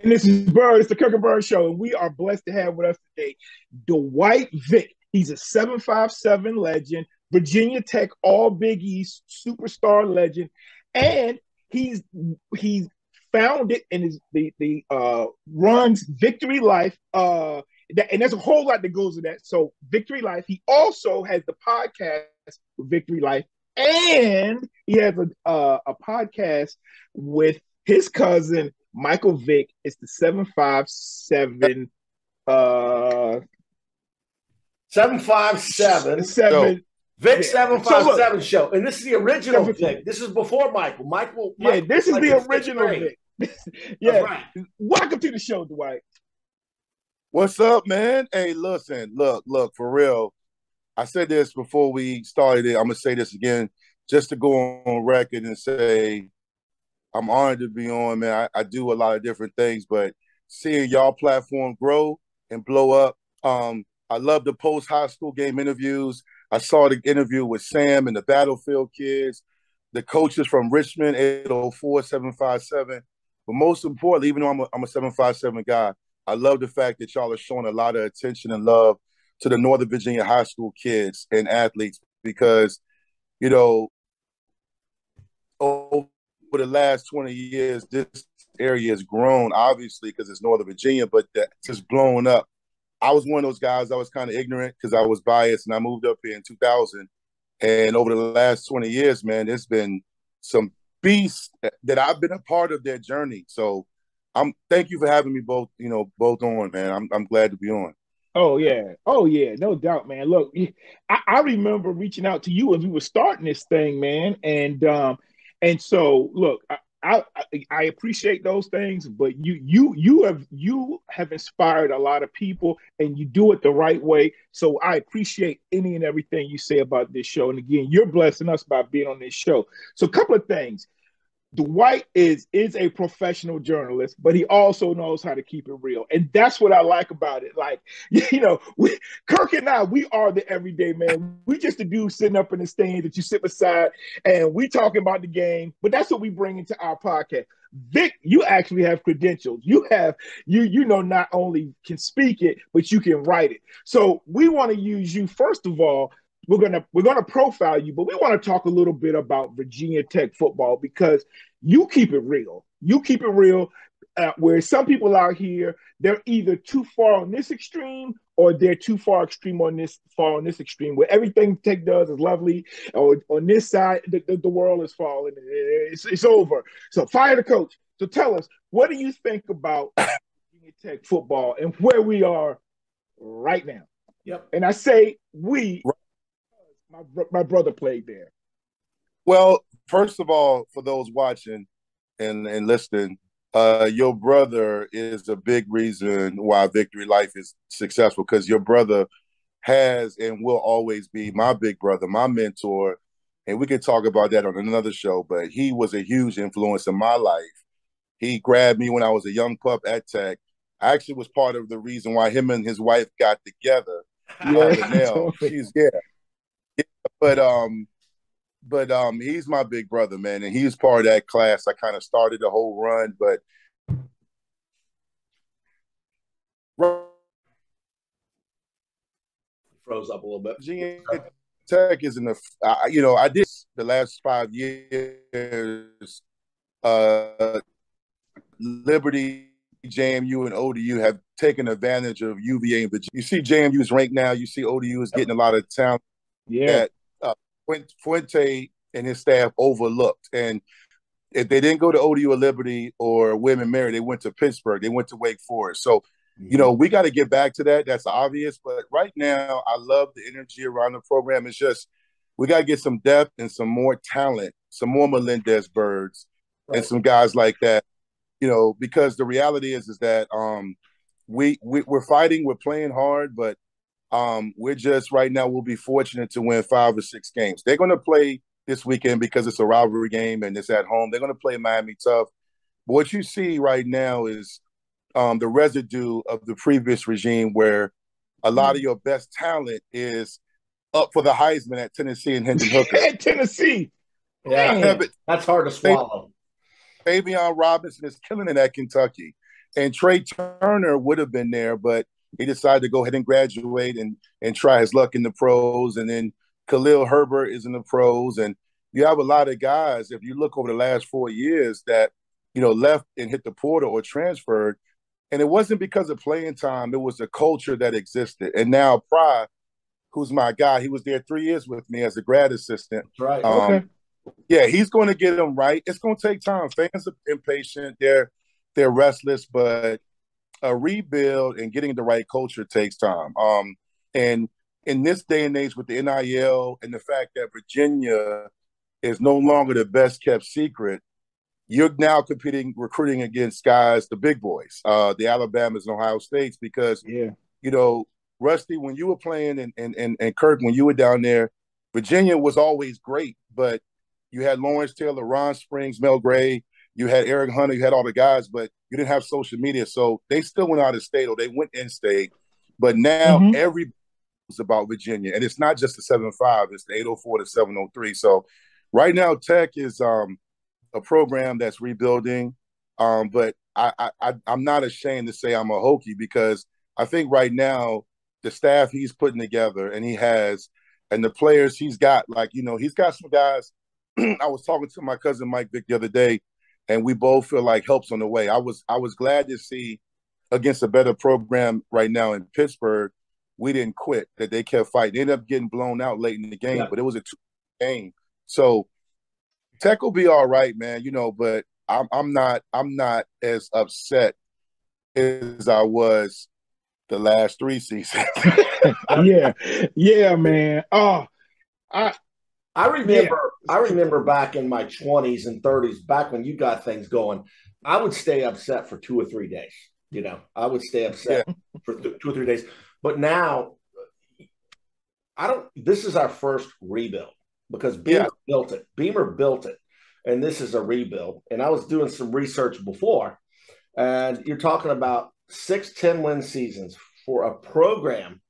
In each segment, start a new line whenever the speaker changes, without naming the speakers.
And this is Byrd. It's the Kirk and Byrd Show, and we are blessed to have with us today Dwight Vick. He's a 757 legend, Virginia Tech All Big East superstar legend, and he's founded and is the runs Vicktory Life. And there's a whole lot that goes with that. So Vicktory Life. He also has the podcast Vicktory Life, and he has a podcast with his cousin Michael Vick. It's the 757
757
seven.
Vic 757 show. And this is the original Vic. This is before Michael. Michael
this is the original Vic. Yeah.
Right.
Welcome to the show, Dwight.
What's up, man? Hey, listen, look, for real. I said this before we started it. I'm going to say this again just to go on record and say I'm honored to be on, man. I do a lot of different things, but seeing y'all platform grow and blow up, I love the post-high school game interviews. I saw the interview with Sam and the Battlefield kids, the coaches from Richmond, 804, 757. But most importantly, even though I'm a 757 guy, I love the fact that y'all are showing a lot of attention and love to the Northern Virginia high school kids and athletes because, you know, over the last 20 years, this area has grown, obviously, because it's Northern Virginia, but just blowing up. I was one of those guys, I was kind of ignorant because I was biased, and I moved up here in 2000. And over the last 20 years, man, there's been some beasts that I've been a part of their journey. So thank you for having me both on, man. I'm glad to be on.
Oh yeah, no doubt, man. Look, I remember reaching out to you as we were starting this thing, man, and so look, I appreciate those things, but you have inspired a lot of people, and you do it the right way. So I appreciate any and everything you say about this show. And again, you're blessing us by being on this show. So a couple of things. Dwight is a professional journalist, but he also knows how to keep it real. And that's what I like about it. Like, Kirk and I, we are the everyday man. We just the dude sitting up in the stands that you sit beside and we talking about the game, but that's what we bring into our podcast. Vic, you actually have credentials. You have, not only can speak it, but you can write it. So we want to use you, first of all. We're gonna profile you, but we want to talk a little bit about Virginia Tech football because you keep it real. You keep it real. Where some people out here, they're either too far on this extreme or they're too far on this extreme. Where everything Tech does is lovely, or on this side, the world is falling. It's over. So fire the coach. So tell us, what do you think about Virginia Tech football and where we are right now?
Yep.
And I say we. My brother played there.
Well, first of all, for those watching and listening, your brother is a big reason why Vicktory Life is successful because your brother has and will always be my big brother, my mentor. And we could talk about that on another show, but he was a huge influence in my life. He grabbed me when I was a young pup at Tech. I actually was part of the reason why him and his wife got together. But he's my big brother, man, and he's part of that class. I kind of started the whole run, but
froze up a little bit.
Virginia Tech is in the, I did the last 5 years. Liberty, JMU, and ODU have taken advantage of UVA and Virginia. You see JMU's ranked now. You see ODU is getting a lot of talent.
Yeah.
That Fuente and his staff overlooked. And if they didn't go to ODU or Liberty or William and Mary, they went to Pittsburgh. They went to Wake Forest. So, we got to get back to that. That's obvious. But right now, I love the energy around the program. It's just we got to get some depth and some more talent, some more Melendez Birds, right, and some guys like that. Because the reality is that we're fighting, we're playing hard, but we're just right now we'll be fortunate to win 5 or 6 games. They're going to play this weekend because it's a rivalry game and it's at home. They're going to play Miami tough. But what you see right now is the residue of the previous regime where a lot of your best talent is up for the Heisman at Tennessee and Hendon Hooker.
At Tennessee.
Yeah, that's hard to swallow.
Fabian Robinson is killing it at Kentucky. And Trey Turner would have been there, but he decided to go ahead and graduate and try his luck in the pros. And then Khalil Herbert is in the pros. And you have a lot of guys, if you look over the last 4 years, that, left and hit the portal or transferred. And it wasn't because of playing time. It was a culture that existed. And now Pry, who's my guy, he was there 3 years with me as a grad assistant.
Right.
Okay.
Yeah, he's going to get them right. It's going to take time. Fans are impatient. They're restless, but a rebuild and getting the right culture takes time. And in this day and age with the NIL and the fact that Virginia is no longer the best kept secret, you're now recruiting against guys, the big boys, the Alabamas and Ohio States, because, Rusty, when you were playing and Kirk, when you were down there, Virginia was always great, but you had Lawrence Taylor, Ron Springs, Mel Gray, you had Eric Hunter, you had all the guys, but you didn't have social media. So they still went out of state or they went in state. But now everybody's about Virginia. And it's not just the 7-5, it's the 804 to 703. So right now, Tech is a program that's rebuilding. But I'm not ashamed to say I'm a Hokie, because I think right now the staff he's putting together and the players he's got, he's got some guys. I was talking to my cousin Mike Vick the other day, and we both feel like help's on the way. I was glad to see against a better program right now in Pittsburgh, we didn't quit, that they kept fighting. They ended up getting blown out late in the game, but it was a 2-game. So Tech will be all right, man, but I'm not as upset as I was the last 3 seasons.
Yeah, man. Oh,
I remember back in my 20s and 30s, back when you got things going, I would stay upset for 2 or 3 days. I would stay upset for 2 or 3 days. But now, this is our first rebuild, because Beamer built it. Beamer built it. And this is a rebuild. And I was doing some research before, and you're talking about 6 10-win seasons for a program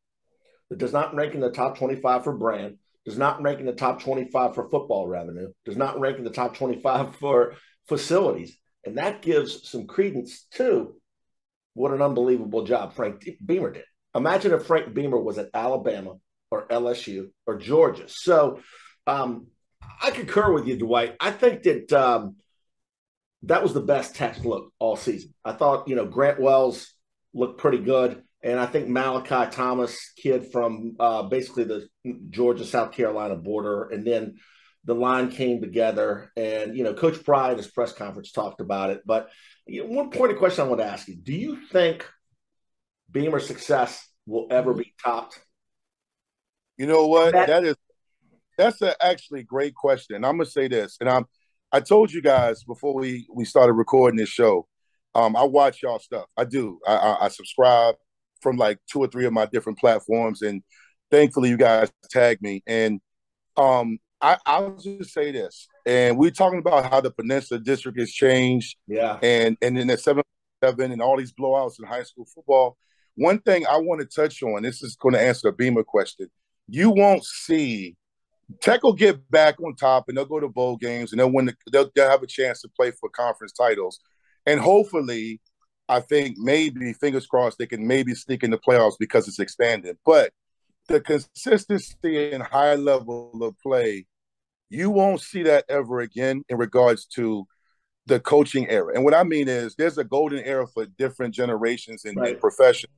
that does not rank in the top 25 for brand, does not rank in the top 25 for football revenue, does not rank in the top 25 for facilities. And that gives some credence to what an unbelievable job Frank Beamer did. Imagine if Frank Beamer was at Alabama or LSU or Georgia. So I concur with you, Dwight. I think that that was the best Tech look all season. I thought, Grant Wells looked pretty good. And I think Malachi Thomas, kid from basically the Georgia-South Carolina border, and then the line came together. And, Coach Pry in his press conference talked about it. But one point of question I want to ask you, do you think Beamer's success will ever be topped?
You know what? That's an actually great question. I'm going to say this. And I told you guys before we started recording this show, I watch y'all stuff. I do. I subscribe from like 2 or 3 of my different platforms, and thankfully you guys tagged me. And I'll just say this, and we're talking about how the Peninsula District has changed, and then the 7-7 and all these blowouts in high school football. One thing I want to touch on, this is going to answer the Beamer question. You won't see Tech will get back on top, and they'll go to bowl games, and they'll win. They'll have a chance to play for conference titles, and hopefully, I think maybe, fingers crossed, they can maybe sneak in the playoffs because it's expanded. But the consistency and high level of play, you won't see that ever again in regards to the coaching era. And what I mean is, there's a golden era for different generations in profession.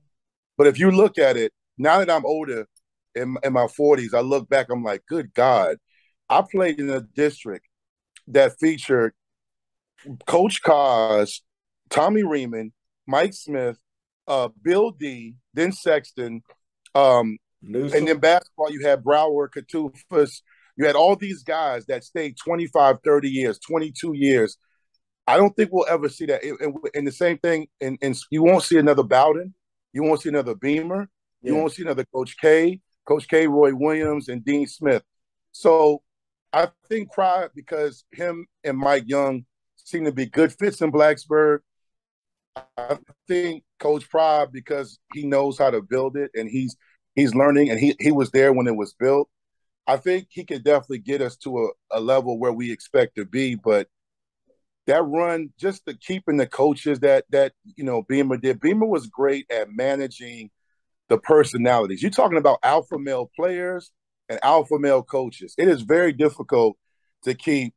But if you look at it, now that I'm older, in my 40s, I look back, I'm like, good God, I played in a district that featured Coach Kaz, Tommy Riemann, Mike Smith, Bill D, then Sexton, and then basketball, you had Brower, Katufas. You had all these guys that stayed 25, 30 years, 22 years. I don't think we'll ever see that. And the same thing, and you won't see another Bowden. You won't see another Beamer. You won't see another Coach K, Roy Williams, and Dean Smith. So I think Pride, because him and Mike Young seem to be good fits in Blacksburg. I think Coach Pride, because he knows how to build it and he's learning, and he was there when it was built. I think he could definitely get us to a level where we expect to be. But that run, just the keeping the coaches that Beamer did. Beamer was great at managing the personalities. You're talking about alpha male players and alpha male coaches. It is very difficult to keep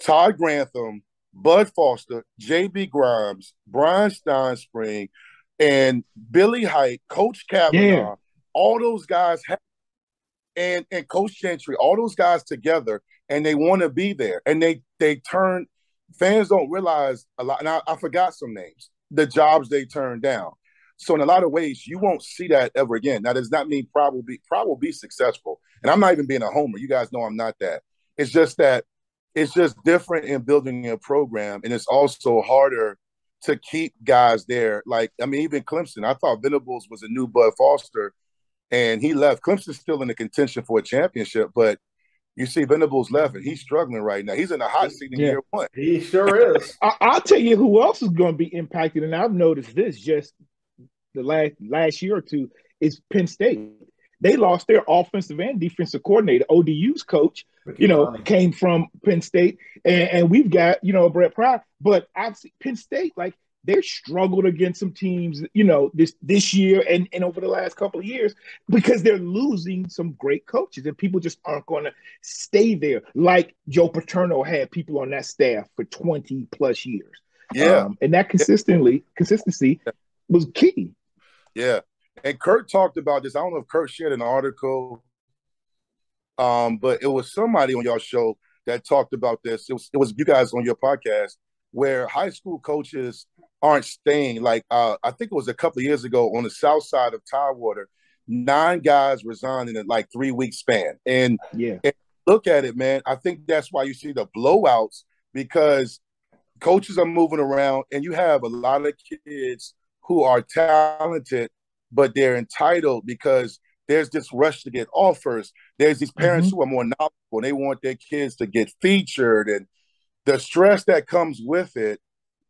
Todd Grantham, Bud Foster, J.B. Grimes, Brian Steinspring, and Billy Height, Coach Kavanaugh, all those guys and Coach Gentry, all those guys together, and they want to be there. And they turn – fans don't realize a lot – and I forgot some names, the jobs they turned down. So in a lot of ways, you won't see that ever again. Now, does not mean Pride will be successful. And I'm not even being a homer. You guys know I'm not that. It's just that it's just different in building a program, and it's also harder to keep guys there. Like, I mean, even Clemson, I thought Venables was a new Bud Foster, and he left. Clemson's still in the contention for a championship, but you see Venables left, and he's struggling right now. He's in the hot seat in year one.
He sure is.
I'll tell you who else is going to be impacted, and I've noticed this just the last year or two, is Penn State. They lost their offensive and defensive coordinator. ODU's coach, came from Penn State, and we've got, Brett Pryor. But I've seen Penn State, like, they're struggled against some teams, this year and over the last couple of years, because they're losing some great coaches, and people just aren't going to stay there. Like Joe Paterno had people on that staff for 20 plus years.
Yeah.
And that consistency was key.
Yeah. And Kirk talked about this. I don't know if Kirk shared an article, but it was somebody on y'all show that talked about this. It was you guys on your podcast, where high school coaches aren't staying. Like, I think it was a couple of years ago on the south side of Tidewater, 9 guys resigned in a 3-week span. And look at it, man. I think that's why you see the blowouts, because coaches are moving around, and you have a lot of kids who are talented, but they're entitled because there's this rush to get offers. There's these parents who are more knowledgeable, and they want their kids to get featured, and the stress that comes with it.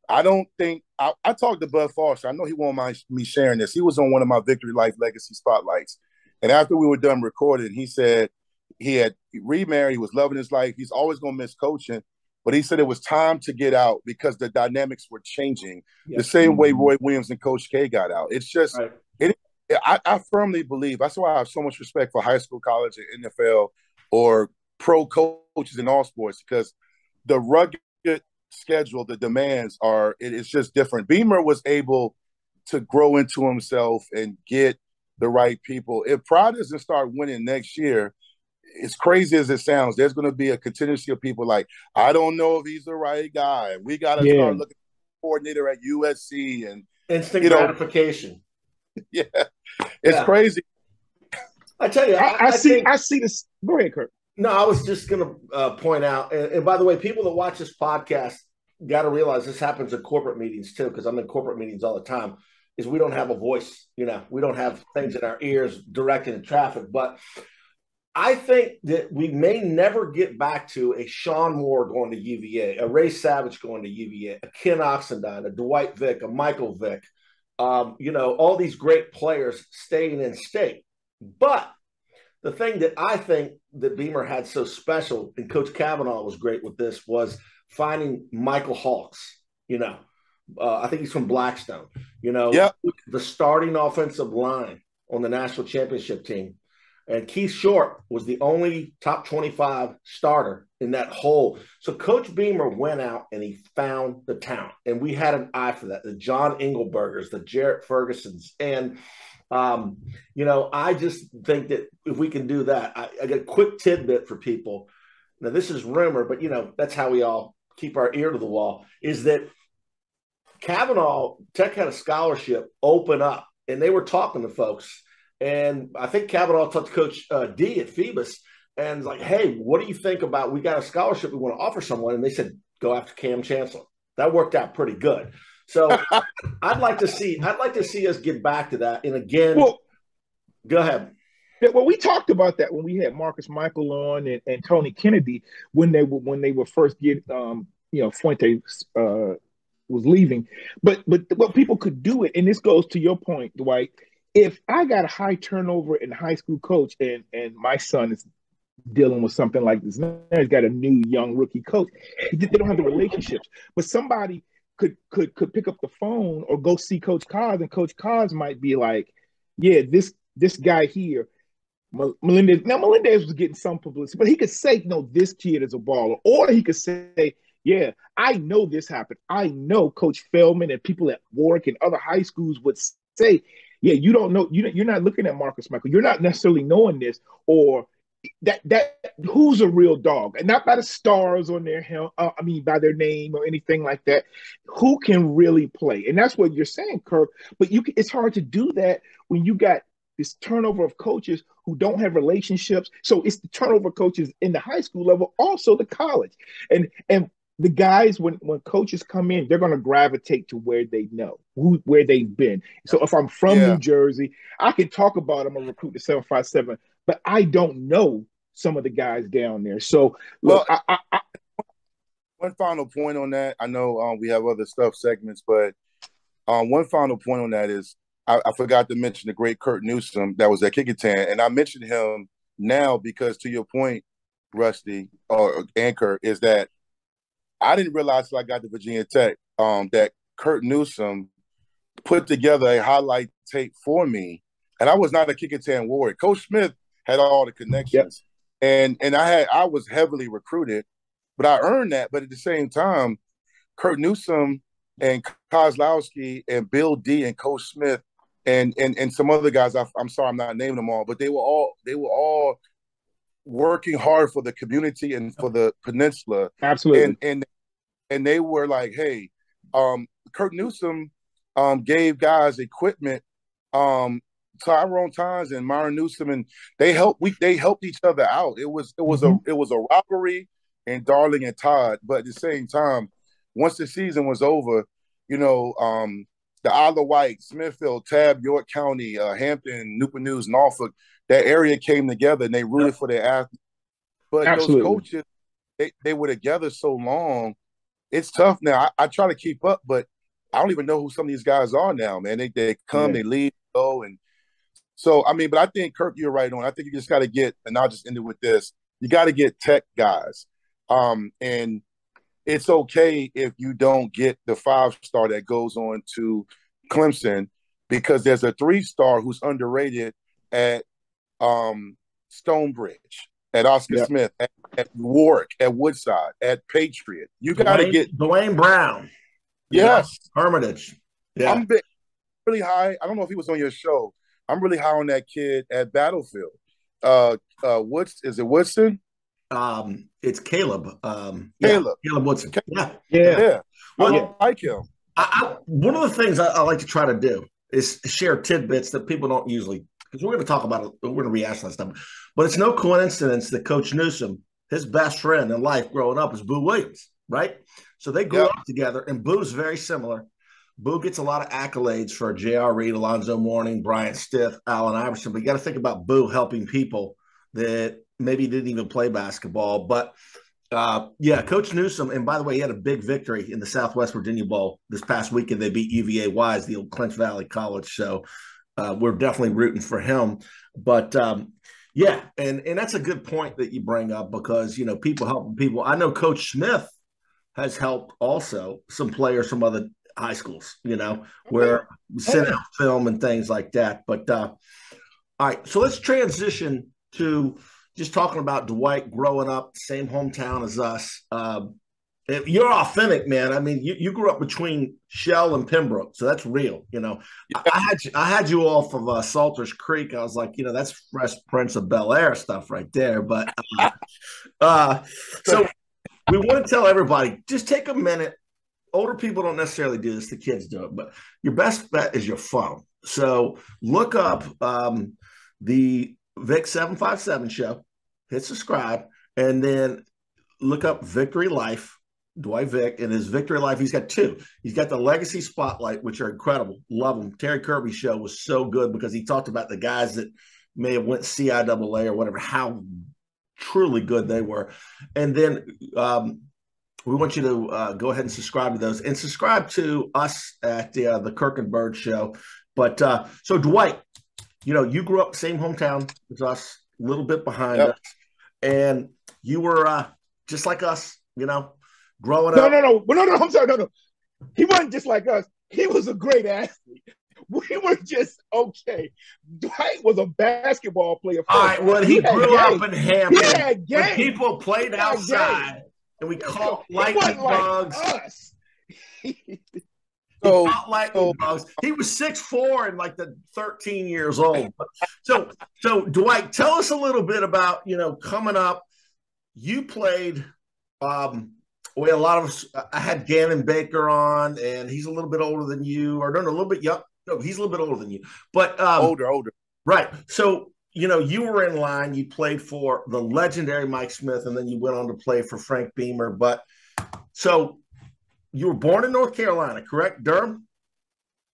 I don't think I talked to Bud Foster. I know he won't mind me sharing this. He was on one of my Vicktory Life Legacy Spotlights. And after we were done recording, he said he had remarried. He was loving his life. He's always going to miss coaching. But he said it was time to get out because the dynamics were changing the same way Roy Williams and Coach K got out. It's just I firmly believe, that's why I have so much respect for high school, college, and NFL, or pro coaches in all sports, because the rugged schedule, the demands it's just different. Beamer was able to grow into himself and get the right people. If Pride doesn't start winning next year, as crazy as it sounds, there's going to be a contingency of people like, I don't know if he's the right guy. We got to start looking at coordinator at USC and
instant gratification.
It's crazy.
I tell you,
I see this. Go ahead, Kirk.
No, I was just going to point out, and by the way, people that watch this podcast got to realize this happens in corporate meetings too, because I'm in corporate meetings all the time, is we don't have a voice. We don't have things in our ears directing the traffic. But I think that we may never get back to a Sean Moore going to UVA, a Ray Savage going to UVA, a Ken Oxendine, a Dwight Vick, a Michael Vick, all these great players staying in state. But the thing that I think that Beamer had so special, and Coach Kavanaugh was great with this, was finding Michael Hawks. I think he's from Blackstone. The starting offensive line on the national championship team. And Keith Short was the only top 25 starter in that whole. So Coach Beamer went out and he found the talent. And we had an eye for that. The John Engelbergers, the Jarrett Fergusons. And I just think that if we can do that, I got a quick tidbit for people. Now, this is rumor, but, that's how we all keep our ear to the wall, is that Kavanaugh Tech had a scholarship open up, and they were talking to folks. And I think Kavanaugh talked to Coach D at Phoebus and was like, hey, what do you think about, we got a scholarship we want to offer someone? And they said, go after Cam Chancellor. That worked out pretty good. So I'd like to see us get back to that. And again, go ahead.
Yeah, well, we talked about that when we had Marcus Michael on and Tony Kennedy when they were first Fuente was leaving. But what people could do it, and this goes to your point, Dwight. If I got a high turnover in high school coach and my son is dealing with something like this. Now he's got a new young rookie coach. They don't have the relationships, but somebody could pick up the phone or go see Coach Cos, and Coach Cos might be like, yeah, this guy here, Melendez. Now Melendez was getting some publicity, but he could say, no, this kid is a baller, or he could say, yeah, I know this happened. I know Coach Feldman and people at Warwick and other high schools would say, yeah, you don't know, you're not looking at Marcus Michael, you're not necessarily knowing this, or that who's a real dog, and not by the stars on their by their name or anything like that. Who can really play? And that's what you're saying, Kirk. But it's hard to do that when you got this turnover of coaches who don't have relationships. So it's the turnover of coaches in the high school level, also the college, and the guys, when coaches come in, they're going to gravitate to where they know, where they've been. So if I'm from New Jersey, I can talk about I'm a recruit to 757, but I don't know some of the guys down there. So look,
one final point on that. I know we have other stuff segments, but one final point on that is I forgot to mention the great Kurt Newsom that was at Kickintan, and I mentioned him now because, to your point, Rusty or Anchor, is that I didn't realize till I got to Virginia Tech that Kurt Newsom put together a highlight tape for me, and I was not a Kickintan warrior. Coach Smith had all the connections, and I was heavily recruited, but I earned that. But at the same time, Kurt Newsom and Kozlowski and Bill D and Coach Smith and some other guys, I'm sorry I'm not naming them all, but they were all working hard for the community and for the peninsula.
Absolutely.
And they were like, hey, Kurt Newsom gave guys equipment, Tyrone Tynes and Myron Newsom, and they helped each other out. It was a robbery in Darling and Todd, but at the same time, once the season was over, the Isle of Wight, Smithfield, Tab, York County, Hampton, Newport News, Norfolk, that area came together and they rooted for their athletes. But those coaches, they were together so long. It's tough now. I try to keep up, but I don't even know who some of these guys are now, man. They come, they leave, go. And so, but I think, Kirk, you're right on. I think you just got to get, and I'll just end it with this, you got to get tech guys. And it's okay if you don't get the 5-star that goes on to Clemson, because there's a 3-star who's underrated at Stonebridge, at Oscar Smith, at Warwick, at Woodside, at Patriot. You got to get
Dwayne Brown.
Yes.
Hermitage. Yeah.
I'm really high. I don't know if he was on your show. I'm really high on that kid at Battlefield. Is it Woodson?
It's Caleb.
Caleb
Woodson.
Yeah.
Well,
I like him.
One of the things I like to try to do is share tidbits that people don't usually, because we're going to talk about it, we're going to react to that stuff. But it's no coincidence that Coach Newsom, his best friend in life growing up is Boo Williams, right? So they grew up together, and Boo's very similar. Boo gets a lot of accolades for J.R. Reed, Alonzo Mourning, Brian Stith, Allen Iverson, but you got to think about Boo helping people that maybe didn't even play basketball. But Coach Newsom, and by the way, he had a big victory in the Southwest Virginia Bowl this past weekend. They beat UVA Wise, the old Clinch Valley College. So we're definitely rooting for him. But and that's a good point that you bring up, because people helping people. I know Coach Smith has helped also some players from other high schools, where we sent out film and things like that. But all right, so let's transition to just talking about Dwight growing up, same hometown as us. You're authentic, man. I mean, you grew up between Shell and Pembroke, so that's real. I had you off of Salters Creek. I was like, that's Fresh Prince of Bel-Air stuff right there. But so we want to tell everybody, just take a minute. Older people don't necessarily do this; the kids do it. But your best bet is your phone. So look up the Vic 757 show, hit subscribe, and then look up Vicktory Life. Dwight Vick and his Vicktory Life. He's got 2. He's got the Legacy Spotlight, which are incredible. Love them. Terry Kirby's show was so good because he talked about the guys that may have went CIAA or whatever, how truly good they were. And then we want you to go ahead and subscribe to those, and subscribe to us at the Kirk and Byrd Show. But so Dwight, you grew up same hometown as us, a little bit behind us. and you were just like us, growing
No,
up.
no. I'm sorry, no. He wasn't just like us. He was a great athlete. We were just okay. Dwight was a basketball player.
All right, well, he grew up in Hampton.
He had game.
When people played outside and we caught lightning bugs.
Like us.
Lightning bugs. He was 6'4" and like 13 years old. So Dwight, tell us a little bit about, coming up. You played a lot of us. I had Gannon Baker on, and he's a little bit older than you, or no, a little bit young. No, he's a little bit older than you, but
older.
Right. So, you were in line. You played for the legendary Mike Smith, and then you went on to play for Frank Beamer. But so you were born in North Carolina, correct? Durham?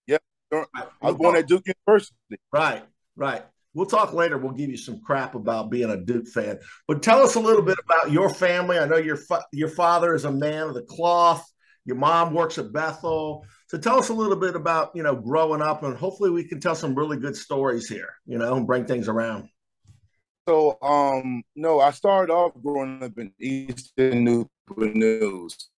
Yep. Durham. I was born at Duke University.
Right. We'll talk later. We'll give you some crap about being a Duke fan. But tell us a little bit about your family. I know your father is a man of the cloth. Your mom works at Bethel. So tell us a little bit about, growing up, and hopefully we can tell some really good stories here, and bring things around.
So, no, I started off growing up in Eastern Newport News.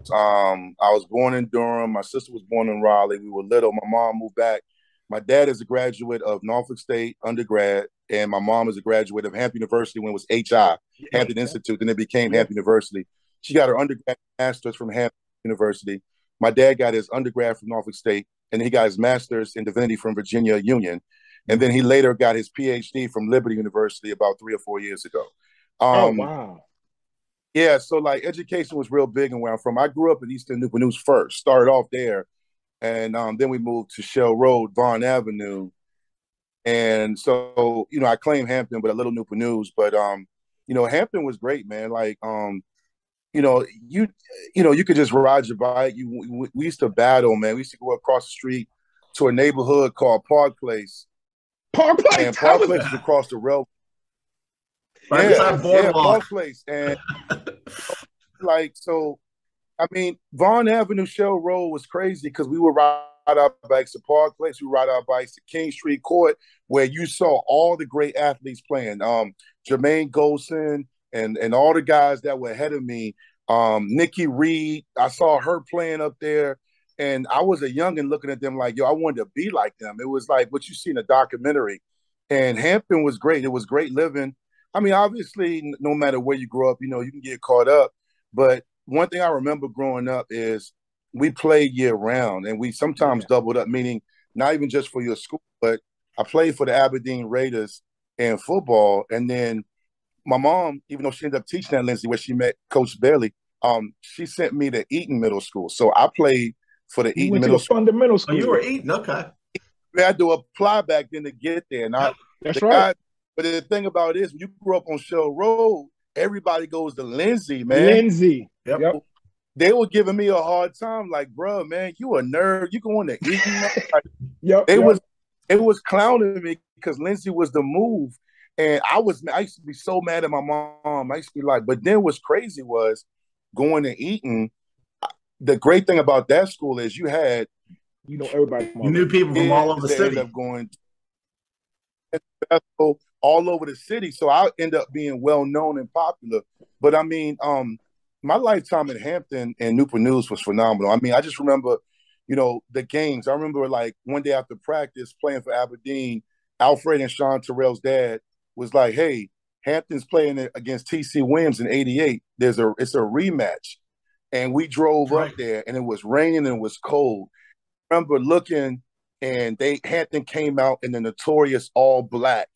I was born in Durham. My sister was born in Raleigh. We were little. My mom moved back. My dad is a graduate of Norfolk State undergrad, and my mom is a graduate of Hampton University when it was HI, Hampton Institute, then it became Hampton University. She got her undergrad master's from Hampton University. My dad got his undergrad from Norfolk State, and he got his master's in divinity from Virginia Union. And then he later got his PhD from Liberty University about 3 or 4 years ago.
Oh, wow.
Yeah, so education was real big in where I'm from. I grew up in Eastern Newport News first, started off there. And then we moved to Shell Road, Vaughn Avenue. And so, I claim Hampton, but a little Newport News. But, Hampton was great, man. You could just ride your bike. We used to battle, man. We used to go across the street to a neighborhood called Park Place.
Park Place?
And Park Place was across the railroad. Park Place. And Vaughn Avenue, Shell Road was crazy because we would ride our bikes to Park Place. We ride our bikes to King Street Court, where you saw all the great athletes playing. Jermaine Golson and all the guys that were ahead of me. Nikki Reed, I saw her playing up there. And I was a youngin' looking at them like, yo, I wanted to be like them. It was like what you see in a documentary. And Hampton was great. It was great living. Obviously, no matter where you grow up, you can get caught up. But one thing I remember growing up is we played year round, and we sometimes doubled up, meaning not even just for your school, but I played for the Aberdeen Raiders in football. And then my mom, even though she ended up teaching at Lindsay, where she met Coach Bailey, she sent me to Eaton Middle School. So I played for the Eaton Middle School.
Fundamental school.
Oh, you were Eaton, okay.
We had to apply back then to get there. Now,
that's right.
But the thing about it is, when you grew up on Shell Road, everybody goes to Lindsay, man.
Lindsay. Yep.
They were giving me a hard time, like, bro, man, you a nerd. You going to Eaton? It was clowning me because Lindsay was the move. And I used to be so mad at my mom. I used to be like, but then what's crazy was going to Eaton. The great thing about that school is you had,
everybody from
you knew people from all over the city.
Ended up going all over the city. So I end up being well known and popular. But my lifetime in Hampton and Newport News was phenomenal. I just remember, the games. I remember one day after practice playing for Aberdeen, Alfred and Sean Terrell's dad was like, hey, Hampton's playing against T.C. Williams in '88. It's a rematch. And we drove up there, and it was raining and it was cold. I remember looking, and Hampton came out in the notorious all black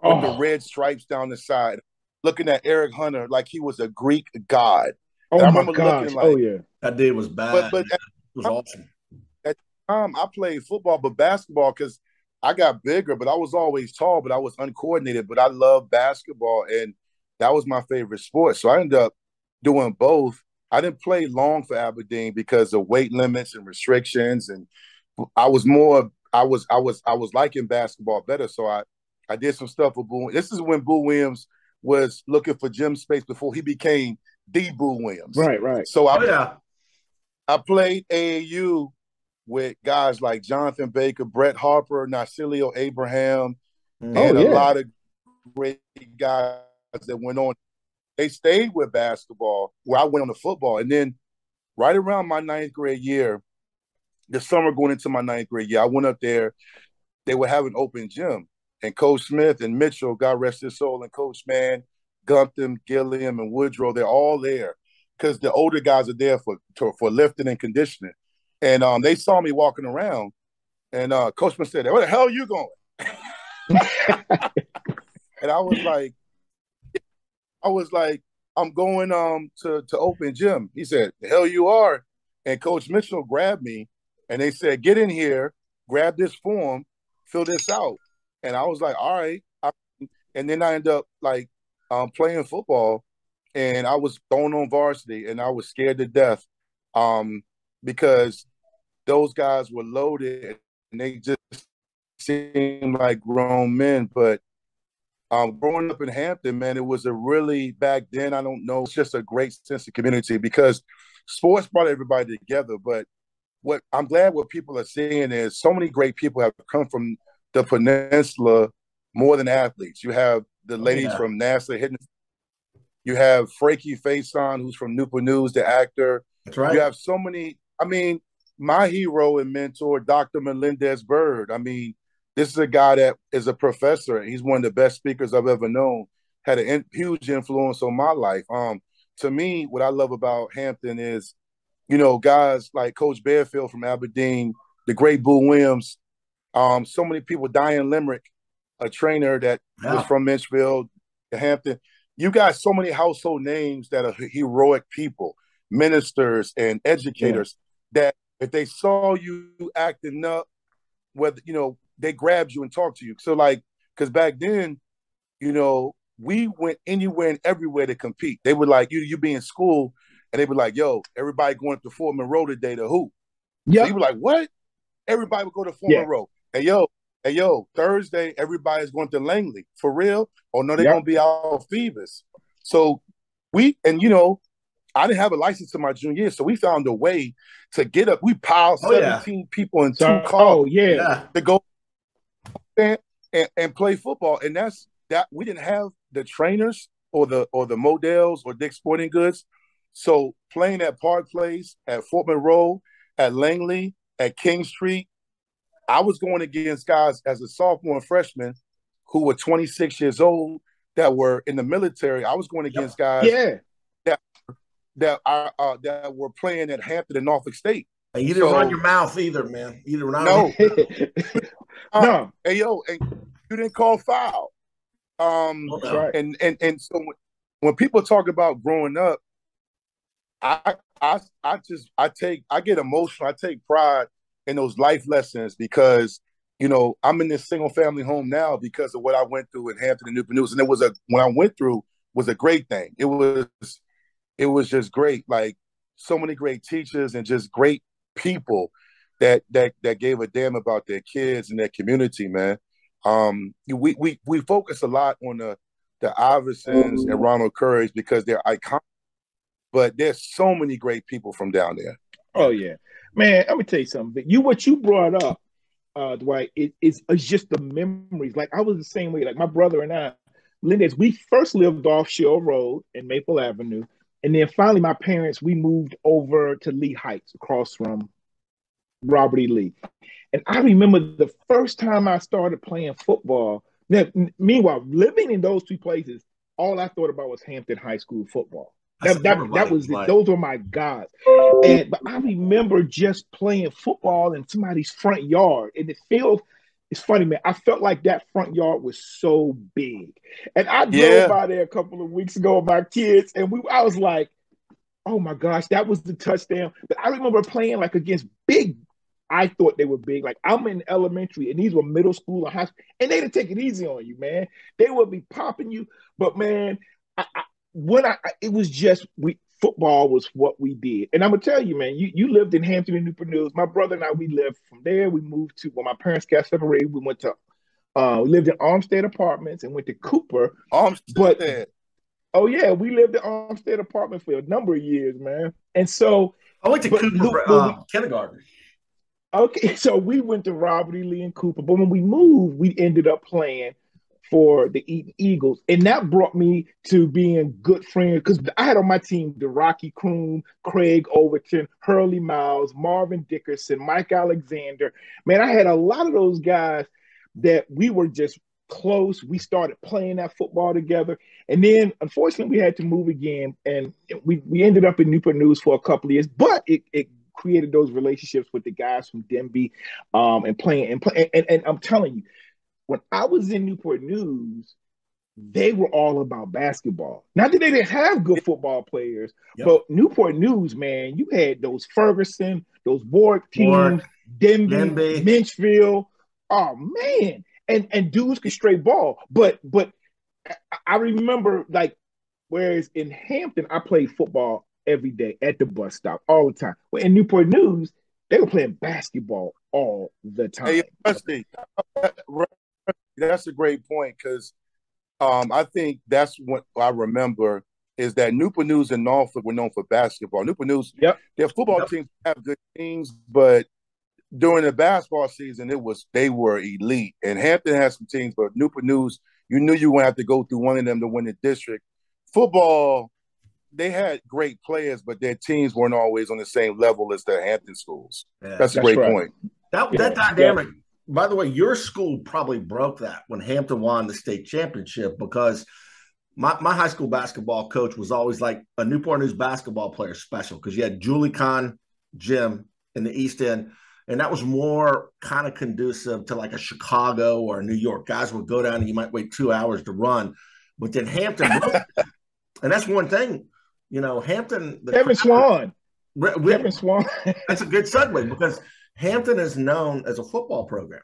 with the red stripes down the side, looking at Eric Hunter like he was a Greek god.
Oh,
I
remember looking like,
that dude was bad.
But
it was awesome.
At the time, I played football, but basketball because I got bigger, but I was always tall, but I was uncoordinated. But I loved basketball, and that was my favorite sport. So I ended up doing both. I didn't play long for Aberdeen because of weight limits and restrictions, and I was liking basketball better. So I did some stuff with Boo. This is when Boo Williams was looking for gym space before he became the Boo Williams.
Right.
So I played AAU with guys like Jonathan Baker, Brett Harper, Nasilio Abraham, and a lot of great guys that went on. they stayed with basketball where I went on to football. And then right around my 9th grade year, the summer going into my 9th grade year, I went up there. They would have an open gym. And Coach Smith and Mitchell, God rest his soul, and Coach Mann, Gumpton, Gilliam, and Woodrow, they're all there because the older guys are there for lifting and conditioning. And they saw me walking around, and Coach Smith said, "Where the hell are you going?" And I was like, "I'm going to open gym." He said, "The hell you are." And Coach Mitchell grabbed me, and they said, "Get in here, grab this form, fill this out." And I was like, "All right." And then I ended up like playing football, and I was thrown on varsity, and I was scared to death because those guys were loaded, and they just seemed like grown men. But growing up in Hampton, man, it was a really, back then, I don't know, it's just a great sense of community because sports brought everybody together. But what I'm glad what people are seeing is so many great people have come from the peninsula more than athletes. You have the ladies from NASA hitting. You have Frankie Faison, who's from Newport News, the actor.
That's right.
You have so many. I mean, my hero and mentor, Dr. Melendez Byrd. I mean, this is a guy that is a professor. He's one of the best speakers I've ever known. Had a huge influence on my life. To me, what I love about Hampton is, you know, guys like Coach Bearfield from Aberdeen, the great Boo Williams, so many people, Diane Limerick, a trainer that was from Minchville, Hampton. You got so many household names that are heroic people, ministers and educators that if they saw you acting up, whether, you know, they grabbed you and talked to you. So like, because back then, you know, we went anywhere and everywhere to compete. They were like, you be in school, and they were like, yo, everybody going to Fort Monroe today to hoop. So you were like, what? Everybody would go to Fort Monroe. Hey, yo, Thursday, everybody's going to Langley. For real? Oh, no, they're going to be out Phoebus. So you know, I didn't have a license in my junior year, so we found a way to get up. We piled 17 people in 2 cars to go and play football. And that's that. We didn't have the trainers or the Models or Dick's Sporting Goods. So playing at Park Place, at Fort Monroe, at Langley, at King Street, I was going against guys as a sophomore and freshman who were 26 years old that were in the military. I was going against guys that were playing at Hampton and Norfolk State.
And you didn't run your mouth either, man. You didn't run.
No. Hey, yo, and you didn't call foul.
That's right.
And so when people talk about growing up, I get emotional. I take pride in those life lessons because, you know, I'm in this single family home now because of what I went through in Hampton and Newport News. And when I went through was a great thing. It was just great. Like so many great teachers and just great people that gave a damn about their kids and their community, man. We focus a lot on the Iversons and Ronald Currys because they're iconic, but there's so many great people from down there.
Oh yeah, man. Let me tell you something. What you brought up, Dwight, it's just the memories. Like I was the same way. Like my brother and I, Lindes, we first lived off Shell Road and Maple Avenue, and then finally my parents, we moved over to Lee Heights across from Robert E. Lee. And I remember the first time I started playing football. Now, meanwhile, living in those 2 places, all I thought about was Hampton High School football. That was it. Those were my gods. But I remember just playing football in somebody's front yard, and it's funny, man. I felt like that front yard was so big, and I drove by there a couple of weeks ago with my kids, and I was like, oh my gosh, that was the touchdown. But I remember playing like against big. I thought they were big. Like I'm in elementary, and these were middle school and high school, and they didn't take it easy on you, man. They would be popping you, but man, it was just football was what we did. And I'm gonna tell you, man, you lived in Hampton and Newport News. My brother and I, we lived from there. We moved to when my parents got separated. We went to we lived in Armstead Apartments and went to Cooper.
Armstead.
Oh yeah, we lived in Armstead Apartments for a number of years, man. And so
I went to Cooper kindergarten.
Okay, so we went to Robert E. Lee and Cooper, but when we moved, we ended up playing for the Eagles. And that brought me to being good friends because I had on my team the Rocky Kroom, Craig Overton, Hurley Miles, Marvin Dickerson, Mike Alexander. Man, I had a lot of those guys that we were just close. We started playing that football together. And then, unfortunately, we had to move again. And we ended up in Newport News for a couple of years. But it created those relationships with the guys from Denby and playing. And I'm telling you, when I was in Newport News, they were all about basketball. Not that they didn't have good football players, but Newport News, man, you had those Ferguson, those Borg teams, Denby, Minchville. Oh, man. And dudes could straight ball. But I remember, like, whereas in Hampton, I played football every day at the bus stop all the time. Well, in Newport News, they were playing basketball all the time.
Hey, Rusty, that's a great point because I think that's what I remember is that Newport News and Norfolk were known for basketball. Newport News, their football teams have good teams, but during the basketball season, they were elite. And Hampton had some teams, but Newport News, you knew you were going to have to go through one of them to win the district. Football, they had great players, but their teams weren't always on the same level as the Hampton schools. Yeah, that's a great point.
That dynamic. By the way, your school probably broke that when Hampton won the state championship because my high school basketball coach was always like a Newport News basketball player special because you had Julie Kahn Gym in the East End, and that was more kind of conducive to like a Chicago or a New York. Guys would go down and you might wait 2 hours to run. But then Hampton, and that's one thing, Hampton.
Kevin Swan. Kevin Swan.
That's a good segue because Hampton is known as a football program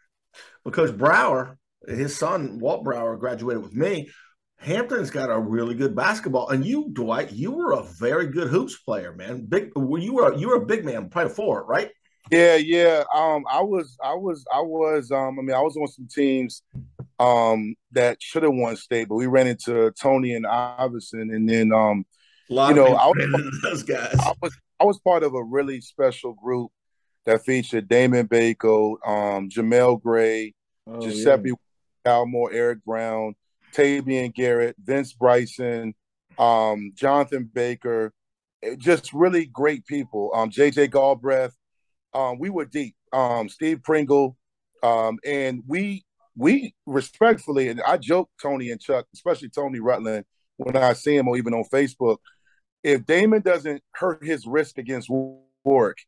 because Brower, his son, Walt Brower, graduated with me. Hampton's got a really good basketball. And you, Dwight, you were a very good hoops player, man. You were a big man, probably forward, right?
Yeah. I was on some teams that should have won state, but we ran into Tony and Iverson, and then
those guys.
I was part of a really special group that featured Damon Bako, Jamel Gray, Giuseppe Almore, Eric Brown, Tavian Garrett, Vince Bryson, Jonathan Baker, just really great people. JJ Galbraith. We were deep. Steve Pringle. And we respectfully, and I joke Tony and Chuck, especially Tony Rutland, when I see him or even on Facebook, if Damon doesn't hurt his wrist against Warwick,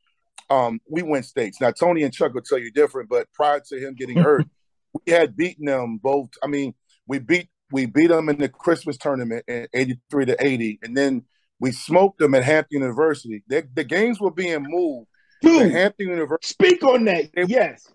we win states. Now, Tony and Chuck will tell you different, but prior to him getting hurt, we had beaten them both. I mean, we beat them in the Christmas tournament in 83-80, and then we smoked them at Hampton University. The games were being moved to Hampton University.
Speak on that. Yes.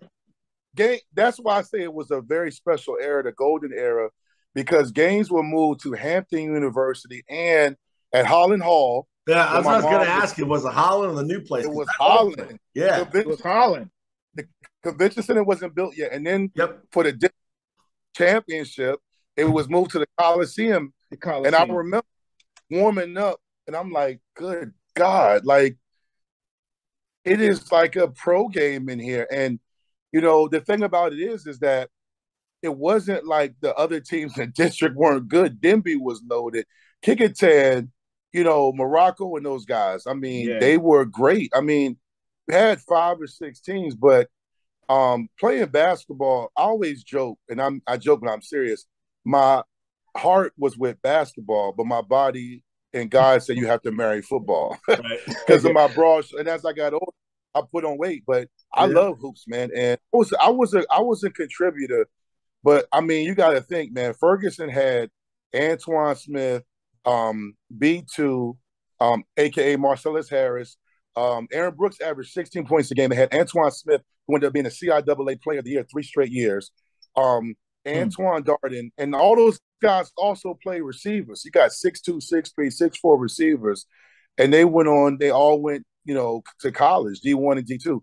That's why I say it was a very special era, the golden era, because games were moved to Hampton University and at Holland Hall.
Yeah, I was going to ask you, was it Holland or the new place?
It was Holland.
Yeah,
it was Holland.
The convention center wasn't built yet. And then for the championship, it was moved to the Coliseum. And I remember warming up, and I'm like, good God, like, it is like a pro game in here. And, the thing about it is that it wasn't like the other teams in the district weren't good. Denby was loaded. Kickintan, Morocco and those guys. I mean, they were great. I mean, we had 5 or 6 teams, but playing basketball, I always joke, and I joke when I'm serious. My heart was with basketball, but my body and God said you have to marry football because of my broad. And as I got older, I put on weight, but I love hoops, man. And I was a contributor, but I mean, you got to think, man. Ferguson had Antoine Smith, B2, aka Marcellus Harris. Aaron Brooks averaged 16 points a game. They had Antoine Smith, who ended up being a CIAA Player of the Year 3 straight years. Antoine Darden, and all those guys also play receivers. You got 6'2", 6'3", 6'4" receivers, and they all went, to college, D1 and D2,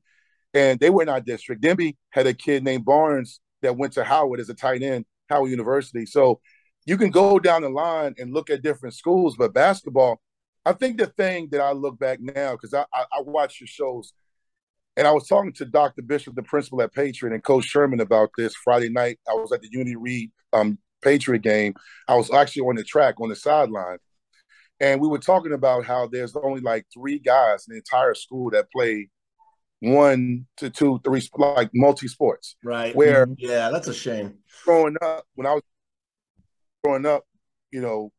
and they were in our district. Denby had a kid named Barnes that went to Howard as a tight end, Howard University. So you can go down the line and look at different schools, but basketball, I think the thing that I look back now, because I watch your shows, and I was talking to Dr. Bishop, the principal at Patriot, and Coach Sherman about this Friday night. I was at the Unity Reed Patriot game. I was actually on the track on the sideline, and we were talking about how there's only like 3 guys in the entire school that play 1 to 2, 3 like multi sports.
Right.
Where
yeah, that's a shame.
When I was growing up, you know,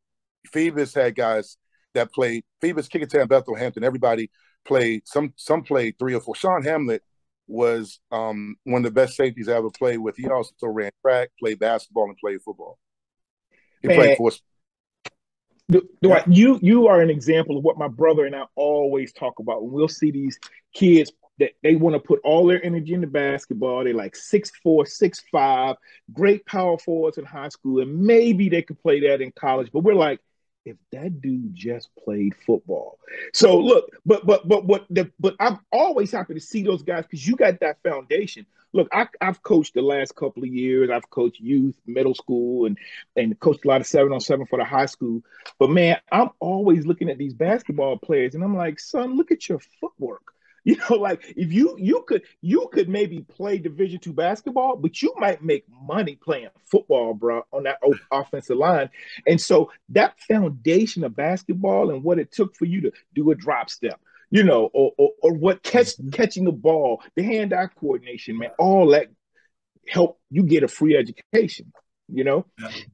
Phoebus had guys that played Phoebus, Kickingham, Bethel, Hampton. Everybody played. Some played 3 or 4. Sean Hamlet was one of the best safeties I ever played with. He also ran track, played basketball, and played football. He played 4 sports.
Dwight, you are an example of what my brother and I always talk about when we'll see these kids that they want to put all their energy into basketball. They're like 6'4", 6'5", great power forwards in high school, and maybe they could play that in college. But we're like, if that dude just played football. So look, but I'm always happy to see those guys because you got that foundation. Look, I've coached the last couple of years. I've coached youth, middle school, and coached a lot of 7-on-7 for the high school. But man, I'm always looking at these basketball players, and I'm like, son, look at your footwork. You know, like if you could maybe play Division II basketball, but you might make money playing football, bro, on that offensive line. And so that foundation of basketball and what it took for you to do a drop step, you know, or what catching the ball, the hand-eye coordination, man, all that help you get a free education, you know?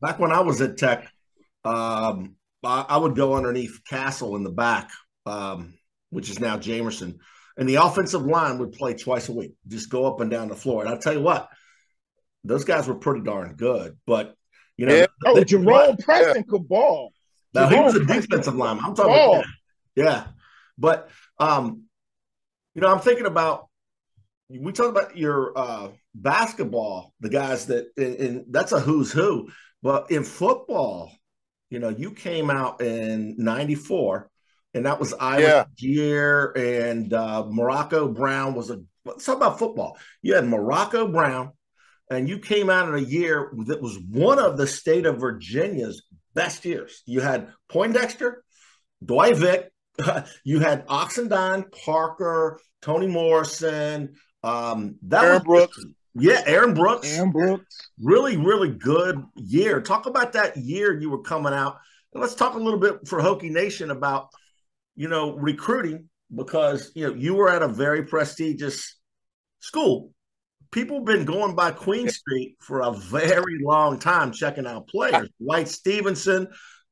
Back when I was at Tech, I would go underneath Castle in the back, which is now Jamerson. And the offensive line would play twice a week, just go up and down the floor. And I'll tell you what, those guys were pretty darn good. But, you know.
Yeah. Jerome Preston could ball.
Now, he was a defensive lineman. I'm talking about. Yeah. But, you know, I'm thinking about, we talk about your basketball, the guys and that's a who's who. But in football, you know, you came out in 94. And that was Irish year, and Morocco Brown was let's talk about football. You had Morocco Brown, and you came out in a year that was one of the state of Virginia's best years. You had Poindexter, Dwight Vick, you had Oxendine, Parker, Tony Morrison. Aaron
Brooks.
Yeah, Aaron Brooks.
Aaron Brooks.
Really, really good year. Talk about that year you were coming out. And let's talk a little bit for Hokie Nation about, you know, recruiting, because, you know, you were at a very prestigious school. People have been going by Queen Street for a very long time checking out players. White Stevenson,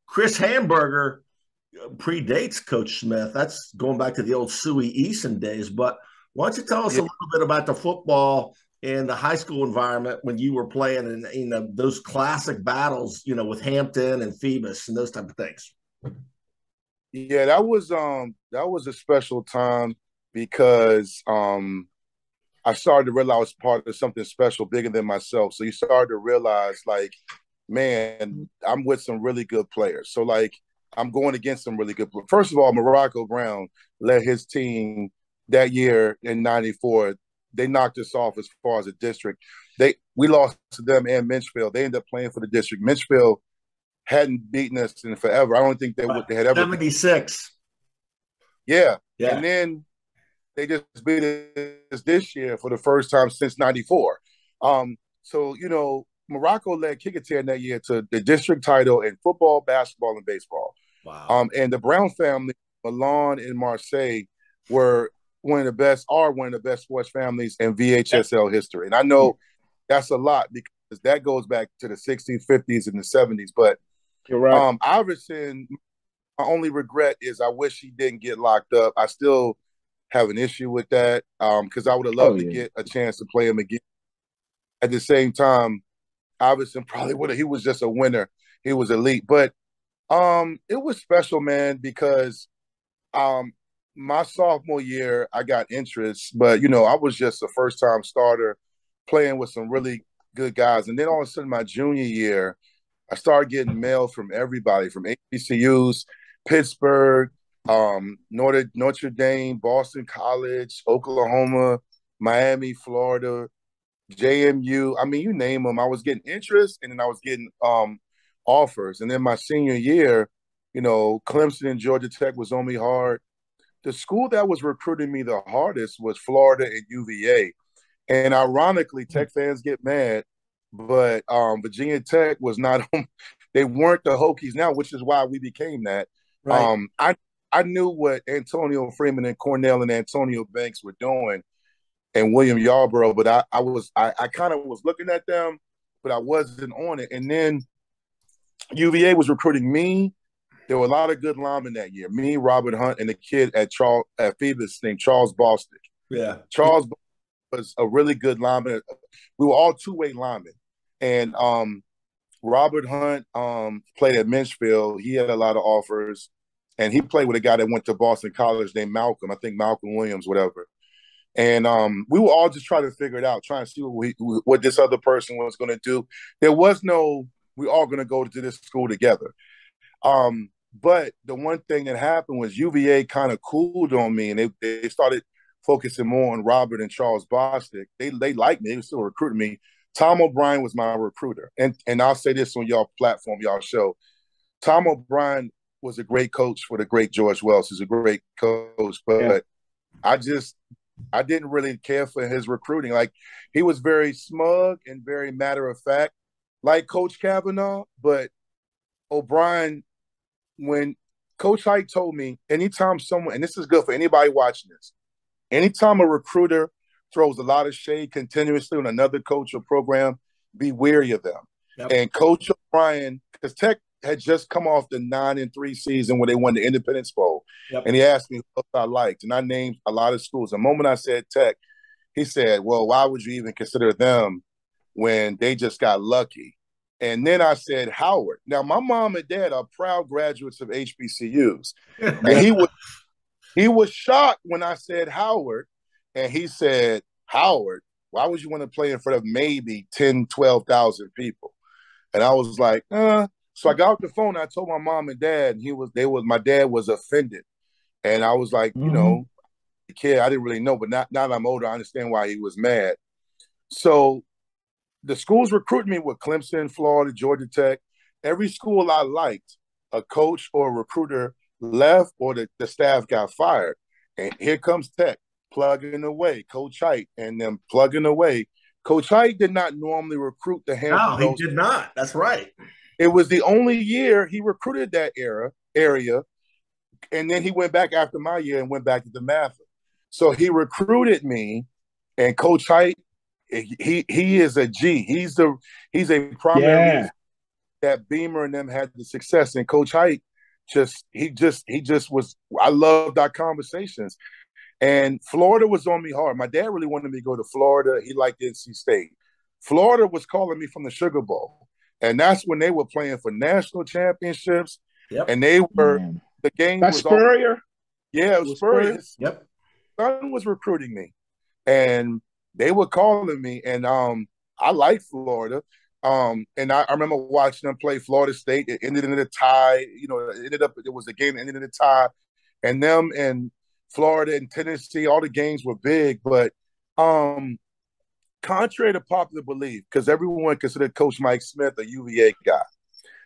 Chris Hamburger predates Coach Smith. That's going back to the old Suey Eason days. But why don't you tell us a little bit about the football and the high school environment when you were playing in, you know, those classic battles, you know, with Hampton and Phoebus and those type of things?
Yeah, that was a special time because I started to realize I was part of something special, bigger than myself. So you started to realize, like, man, I'm with some really good players. So, like, I'm going against some really good players. First of all, Morocco Brown led his team that year in 94. They knocked us off as far as a district. We lost to them and Minchfield. They ended up playing for the district. Minchfield hadn't beaten us in forever. I don't think they had ever.
76.
Yeah. And then they just beat us this year for the first time since 94. So, you know, Morocco led Kickingham that year to the district title in football, basketball, and baseball.
Wow.
And the Brown family, Milan and Marseille, are one of the best sports families in VHSL history. And I know that's a lot because that goes back to the 60s, 50s, and the 70s. But
you're right.
Iverson, my only regret is I wish he didn't get locked up. I still have an issue with that because I would have loved to get a chance to play him again. At the same time, Iverson probably would have. He was just a winner. He was elite. But it was special, man, because my sophomore year, I got interest. But, you know, I was just a first-time starter playing with some really good guys. And then all of a sudden, my junior year, I started getting mail from everybody, from HBCUs, Pittsburgh, Notre Dame, Boston College, Oklahoma, Miami, Florida, JMU. I mean, you name them. I was getting interest, and then I was getting offers. And then my senior year, you know, Clemson and Georgia Tech was on me hard. The school that was recruiting me the hardest was Florida and UVA. And ironically, Tech fans get mad. but Virginia Tech was not they weren't the Hokies now, which is why we became that.
Right.
I knew what Antonio Freeman and Cornell and Antonio Banks were doing and William Yarborough, but I kind of was looking at them, but I wasn't on it. And then UVA was recruiting me. There were a lot of good linemen that year. Me, Robert Hunt, and the kid at Phoebus named Charles Bostic.
Yeah.
Charles was a really good lineman. We were all two-way linemen. And Robert Hunt played at Minchfield. He had a lot of offers. And he played with a guy that went to Boston College named Malcolm. I think Malcolm Williams, whatever. And we were all just trying to figure it out, trying to see what this other person was going to do. There was no, we all going to go to this school together. But the one thing that happened was UVA kind of cooled on me, and they started focusing more on Robert and Charles Bostic. They liked me. They were still recruiting me. Tom O'Brien was my recruiter. And I'll say this on y'all platform, y'all show. Tom O'Brien was a great coach for the great George Wells. He's a great coach, but I didn't really care for his recruiting. Like, he was very smug and very matter of fact, like Coach Kavanaugh. But O'Brien, when Coach Height told me, anytime someone, and this is good for anybody watching this, anytime a recruiter throws a lot of shade continuously on another coach or program, be wary of them. Yep. And Coach O'Brien, because Tech had just come off the 9-3 season where they won the Independence Bowl. Yep. And he asked me what I liked. And I named a lot of schools. The moment I said Tech, he said, well, why would you even consider them when they just got lucky? And then I said Howard. Now, my mom and dad are proud graduates of HBCUs. And he was shocked when I said Howard. And he said, Howard, why would you want to play in front of maybe 10, 12,000 people? And I was like, So I got off the phone and I told my mom and dad, and my dad was offended. And I was like, you know, kid, I didn't really know, but now that I'm older, I understand why he was mad. So the schools recruited me with Clemson, Florida, Georgia Tech. Every school I liked, a coach or a recruiter left or the staff got fired. And here comes Tech, plugging away, Coach Height, and them plugging away. Coach Height did not normally recruit the Hampton.
No, he did not. That's right.
It was the only year he recruited that area, and then he went back after my year and went back to the Mather. So he recruited me, and Coach Height, he is a G. He's a primary reason that Beamer and them had the success. And Coach Height he just was. I loved our conversations. And Florida was on me hard. My dad really wanted me to go to Florida. He liked NC State. Florida was calling me from the Sugar Bowl. And that's when they were playing for national championships. Yep. And they were the game
was Spurrier?
It was Spurrier.
Yep.
Son was recruiting me. And they were calling me. And I liked Florida. And I remember watching them play Florida State. It ended in a tie. It was a game that ended in a tie. And them and Florida and Tennessee, all the games were big. But contrary to popular belief, because everyone considered Coach Mike Smith a UVA guy.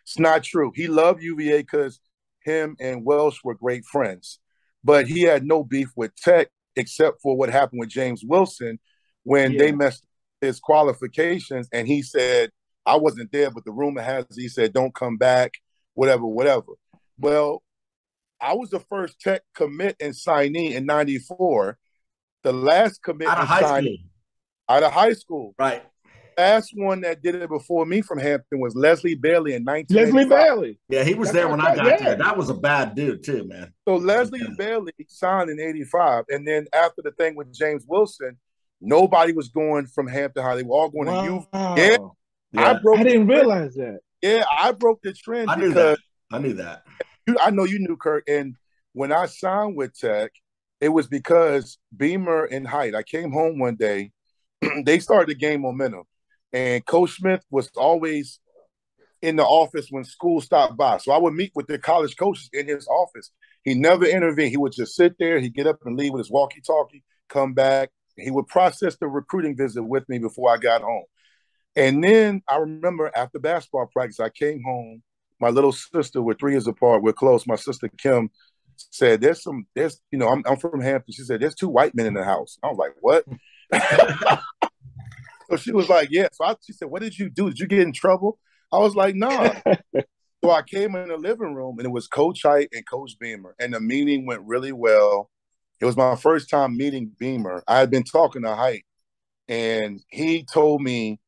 It's not true. He loved UVA because him and Welsh were great friends. But he had no beef with Tech except for what happened with James Wilson when they messed his qualifications. And he said, I wasn't there, but the rumor has he said, don't come back, whatever. Well, I was the first Tech commit and signee in 94. The last commit
out of high school.
Out of high school.
Right.
Last one that did it before me from Hampton was Leslie Bailey in 1985.
Leslie Bailey.
Yeah, he was there when I got there. That was a bad dude too, man.
So Leslie Bailey signed in 85. And then after the thing with James Wilson, nobody was going from Hampton High. They were all going to U. Yeah.
I didn't realize that.
Yeah, I broke the trend.
I knew that.
I know you knew, Kirk. And when I signed with Tech, it was because Beamer and Height. I came home one day. They started the game momentum. And Coach Smith was always in the office when school stopped by. So I would meet with the college coaches in his office. He never intervened. He would just sit there. He'd get up and leave with his walkie-talkie, come back. He would process the recruiting visit with me before I got home. And then I remember after basketball practice, I came home. My little sister, we're 3 years apart. We're close. My sister, Kim, said, I'm from Hampton. She said, there's 2 white men in the house. I was like, what? So she was like, yeah. She said, what did you do? Did you get in trouble? I was like, nah. So I came in the living room, and it was Coach Height and Coach Beamer, and the meeting went really well. It was my first time meeting Beamer. I had been talking to Height, and he told me,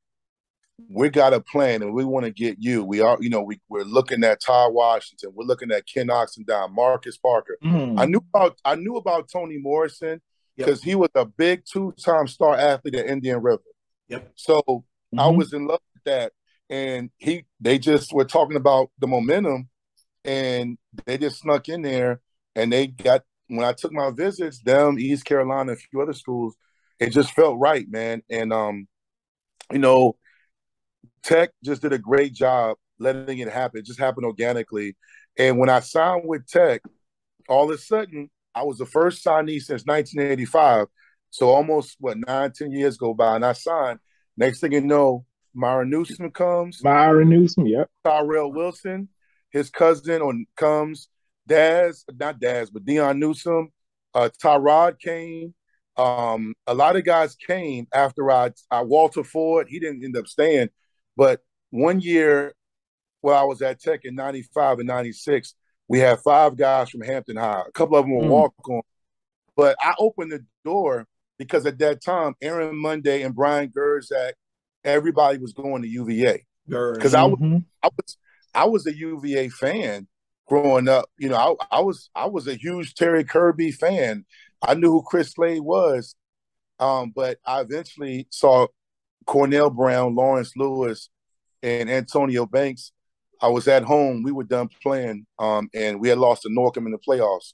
we got a plan, and we want to get you. We are, we're looking at Ty Washington. We're looking at Ken Oxendown, Marcus Parker. I knew about Tony Morrison because he was a big 2-time star athlete at Indian River.
Yep.
So I was in love with that. And they just were talking about the momentum, and they just snuck in there, and when I took my visits, them, East Carolina, a few other schools, it just felt right, man. And Tech just did a great job letting it happen. It just happened organically. And when I signed with Tech, all of a sudden, I was the first signee since 1985. So almost 9-10 years go by, and I signed. Next thing you know, Myron Newsom comes.
Myron Newsom, yep.
Tyrell Wilson, his cousin comes. Not Daz, but Deion Newsom. Tyrod came. A lot of guys came after I Walter Ford. He didn't end up staying. But one year while I was at Tech in 95 and 96, we had 5 guys from Hampton High. A couple of them were walk-on. But I opened the door because at that time, Aaron Monday and Brian Gerzak, everybody was going to UVA because I was a UVA fan growing up. I was a huge Terry Kirby fan. I knew who Chris Slade was, but I eventually saw Cornell Brown, Lawrence Lewis, and Antonio Banks. I was at home. We were done playing, and we had lost to Norcom in the playoffs.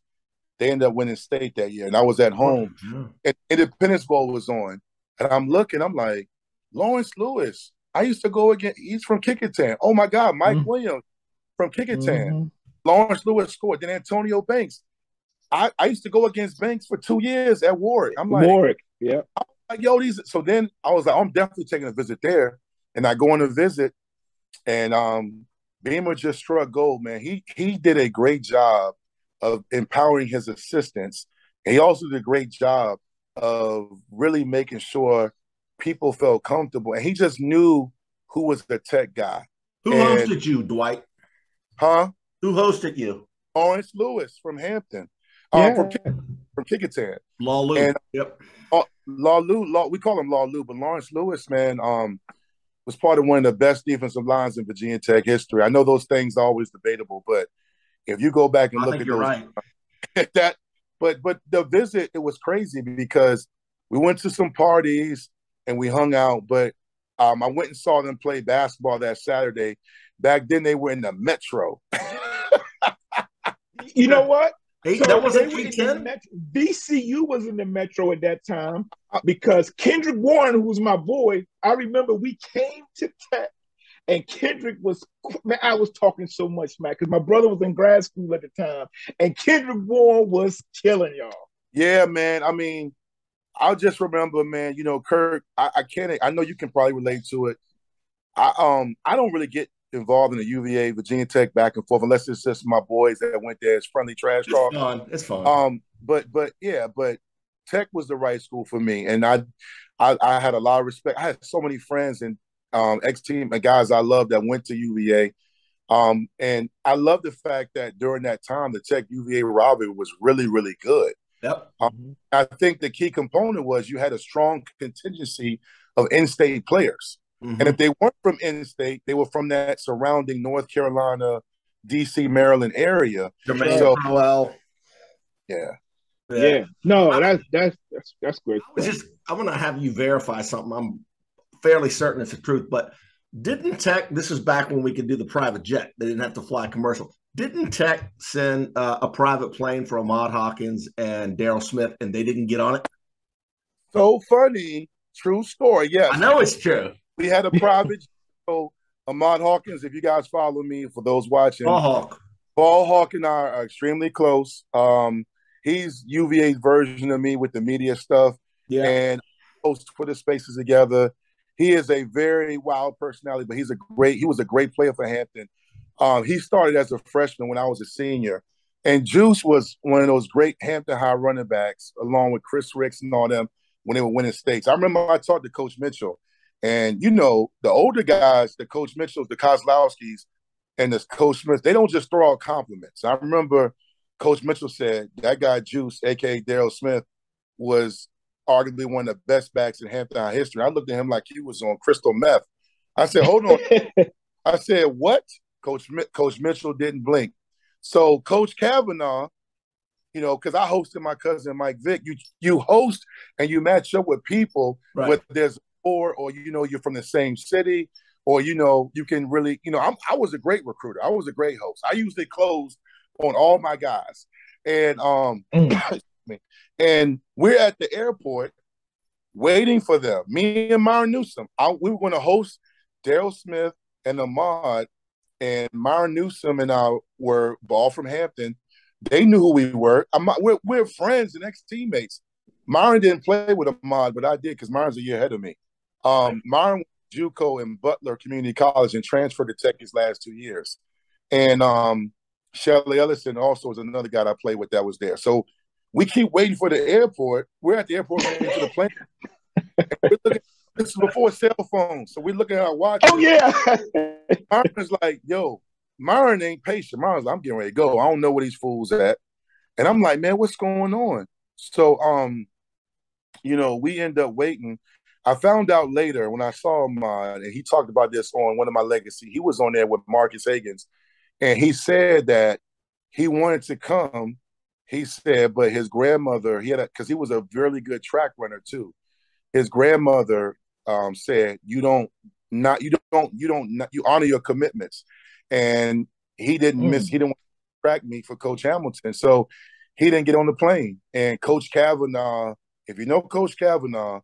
They ended up winning state that year, and I was at home. And Independence Bowl was on, and I'm looking. I'm like, Lawrence Lewis. I used to go against. He's from Kickintown. Oh my God, Mike Williams from Kickintown. Lawrence Lewis scored. Then Antonio Banks. I used to go against Banks for 2 years at Warwick. I'm like,
Warwick, yeah.
I'm like, yo, these. So then I was like, I'm definitely taking a visit there, and I go on a visit, and Beamer just struck gold, man. He did a great job of empowering his assistants. And he also did a great job of really making sure people felt comfortable. And he just knew who was the Tech guy.
Who hosted you, Dwight?
Huh?
Who hosted you?
Lawrence Lewis from Hampton. From Kickintown.
Law Lou.
And,
yep.
Law Lou, we call him Law Lou, but Lawrence Lewis, man, was part of one of the best defensive lines in Virginia Tech history. I know those things are always debatable, but if you go back and look at those,
right.
But the visit, it was crazy because we went to some parties and we hung out. But I went and saw them play basketball that Saturday. Back then, they were in the Metro.
You know what?
That was in 810?
VCU was in the Metro at that time because Kendrick Warren, who was my boy, I remember we came to Tech and Kendrick was, man, I was talking so much smack because my brother was in grad school at the time and Kendrick Warren was killing y'all.
Yeah, man. I mean, I'll just remember, man, Kirk, I can't, I know you can probably relate to it. I don't really get involved in the UVA, Virginia Tech back and forth, unless it's just my boys that went there. It's friendly trash talk.
It's fun.
But Tech was the right school for me, and I had a lot of respect. I had so many friends and ex-team and guys I loved that went to UVA, and I love the fact that during that time the Tech UVA rivalry was really, really good.
Yep.
I think the key component was you had a strong contingency of in-state players. And if they weren't from in-state, they were from that surrounding North Carolina, D.C., Maryland area.
Jermaine Powell.
Yeah. No, that's great.
I'm going to have you verify something. I'm fairly certain it's the truth, but didn't Tech, this is back when we could do the private jet. They didn't have to fly commercial. Didn't Tech send a private plane for Ahmad Hawkins and Daryl Smith, and they didn't get on it?
So funny. True story, yes.
I know it's true.
We had a private show. Ahmad Hawkins, if you guys follow me, for those watching, Ball Hawk and I are extremely close. He's UVA's version of me with the media stuff. Yeah. And host Twitter Spaces together. He is a very wild personality, but he was a great player for Hampton. He started as a freshman when I was a senior. And Juice was one of those great Hampton High running backs, along with Chris Ricks and all them, when they were winning states. I remember I talked to Coach Mitchell, And, you know, the older guys, the Coach Mitchells, the Kozlowskis, and the Coach Smith, they don't just throw out compliments. I remember Coach Mitchell said that guy Juice, a.k.a. Daryl Smith, was arguably one of the best backs in Hampton history. I looked at him like he was on crystal meth. I said, hold on. I said, what? Coach Mitchell didn't blink. So Coach Kavanaugh, you know, because I hosted my cousin Mike Vick, you host and you match up with people,
Right.
whether there's or you know, you're from the same city, or, you know, you can really, you know, I was a great recruiter. I was a great host. I usually closed on all my guys. And and we're at the airport waiting for them. Me and Myron Newsom. We were going to host Daryl Smith and Ahmad, and Myron Newsom and I were all from Hampton. They knew who we were. We're friends and ex-teammates. Myron didn't play with Ahmad, but I did because Myron's a year ahead of me. Myron went to JUCO in Butler Community College and transferred to Tech his last 2 years. And Shelly Ellison also is another guy I played with that was there. So we keep waiting for the airport. We're at the airport waiting for the plane. This is before cell phones, so we're looking at our watch.
Oh, yeah.
Myron's like, yo, Myron ain't patient. Myron's like, I'm getting ready to go. I don't know where these fools at. And I'm like, man, what's going on? So, you know, we end up waiting. I found out later when I saw him, and he talked about this on one of my legacy. He was on there with Marcus Higgins, and he said that he wanted to come. He said, but his grandmother, because he was a really good track runner too. His grandmother said, you honor your commitments, and he didn't want to track me for Coach Hamilton, so he didn't get on the plane. And Coach Kavanaugh, if you know Coach Kavanaugh,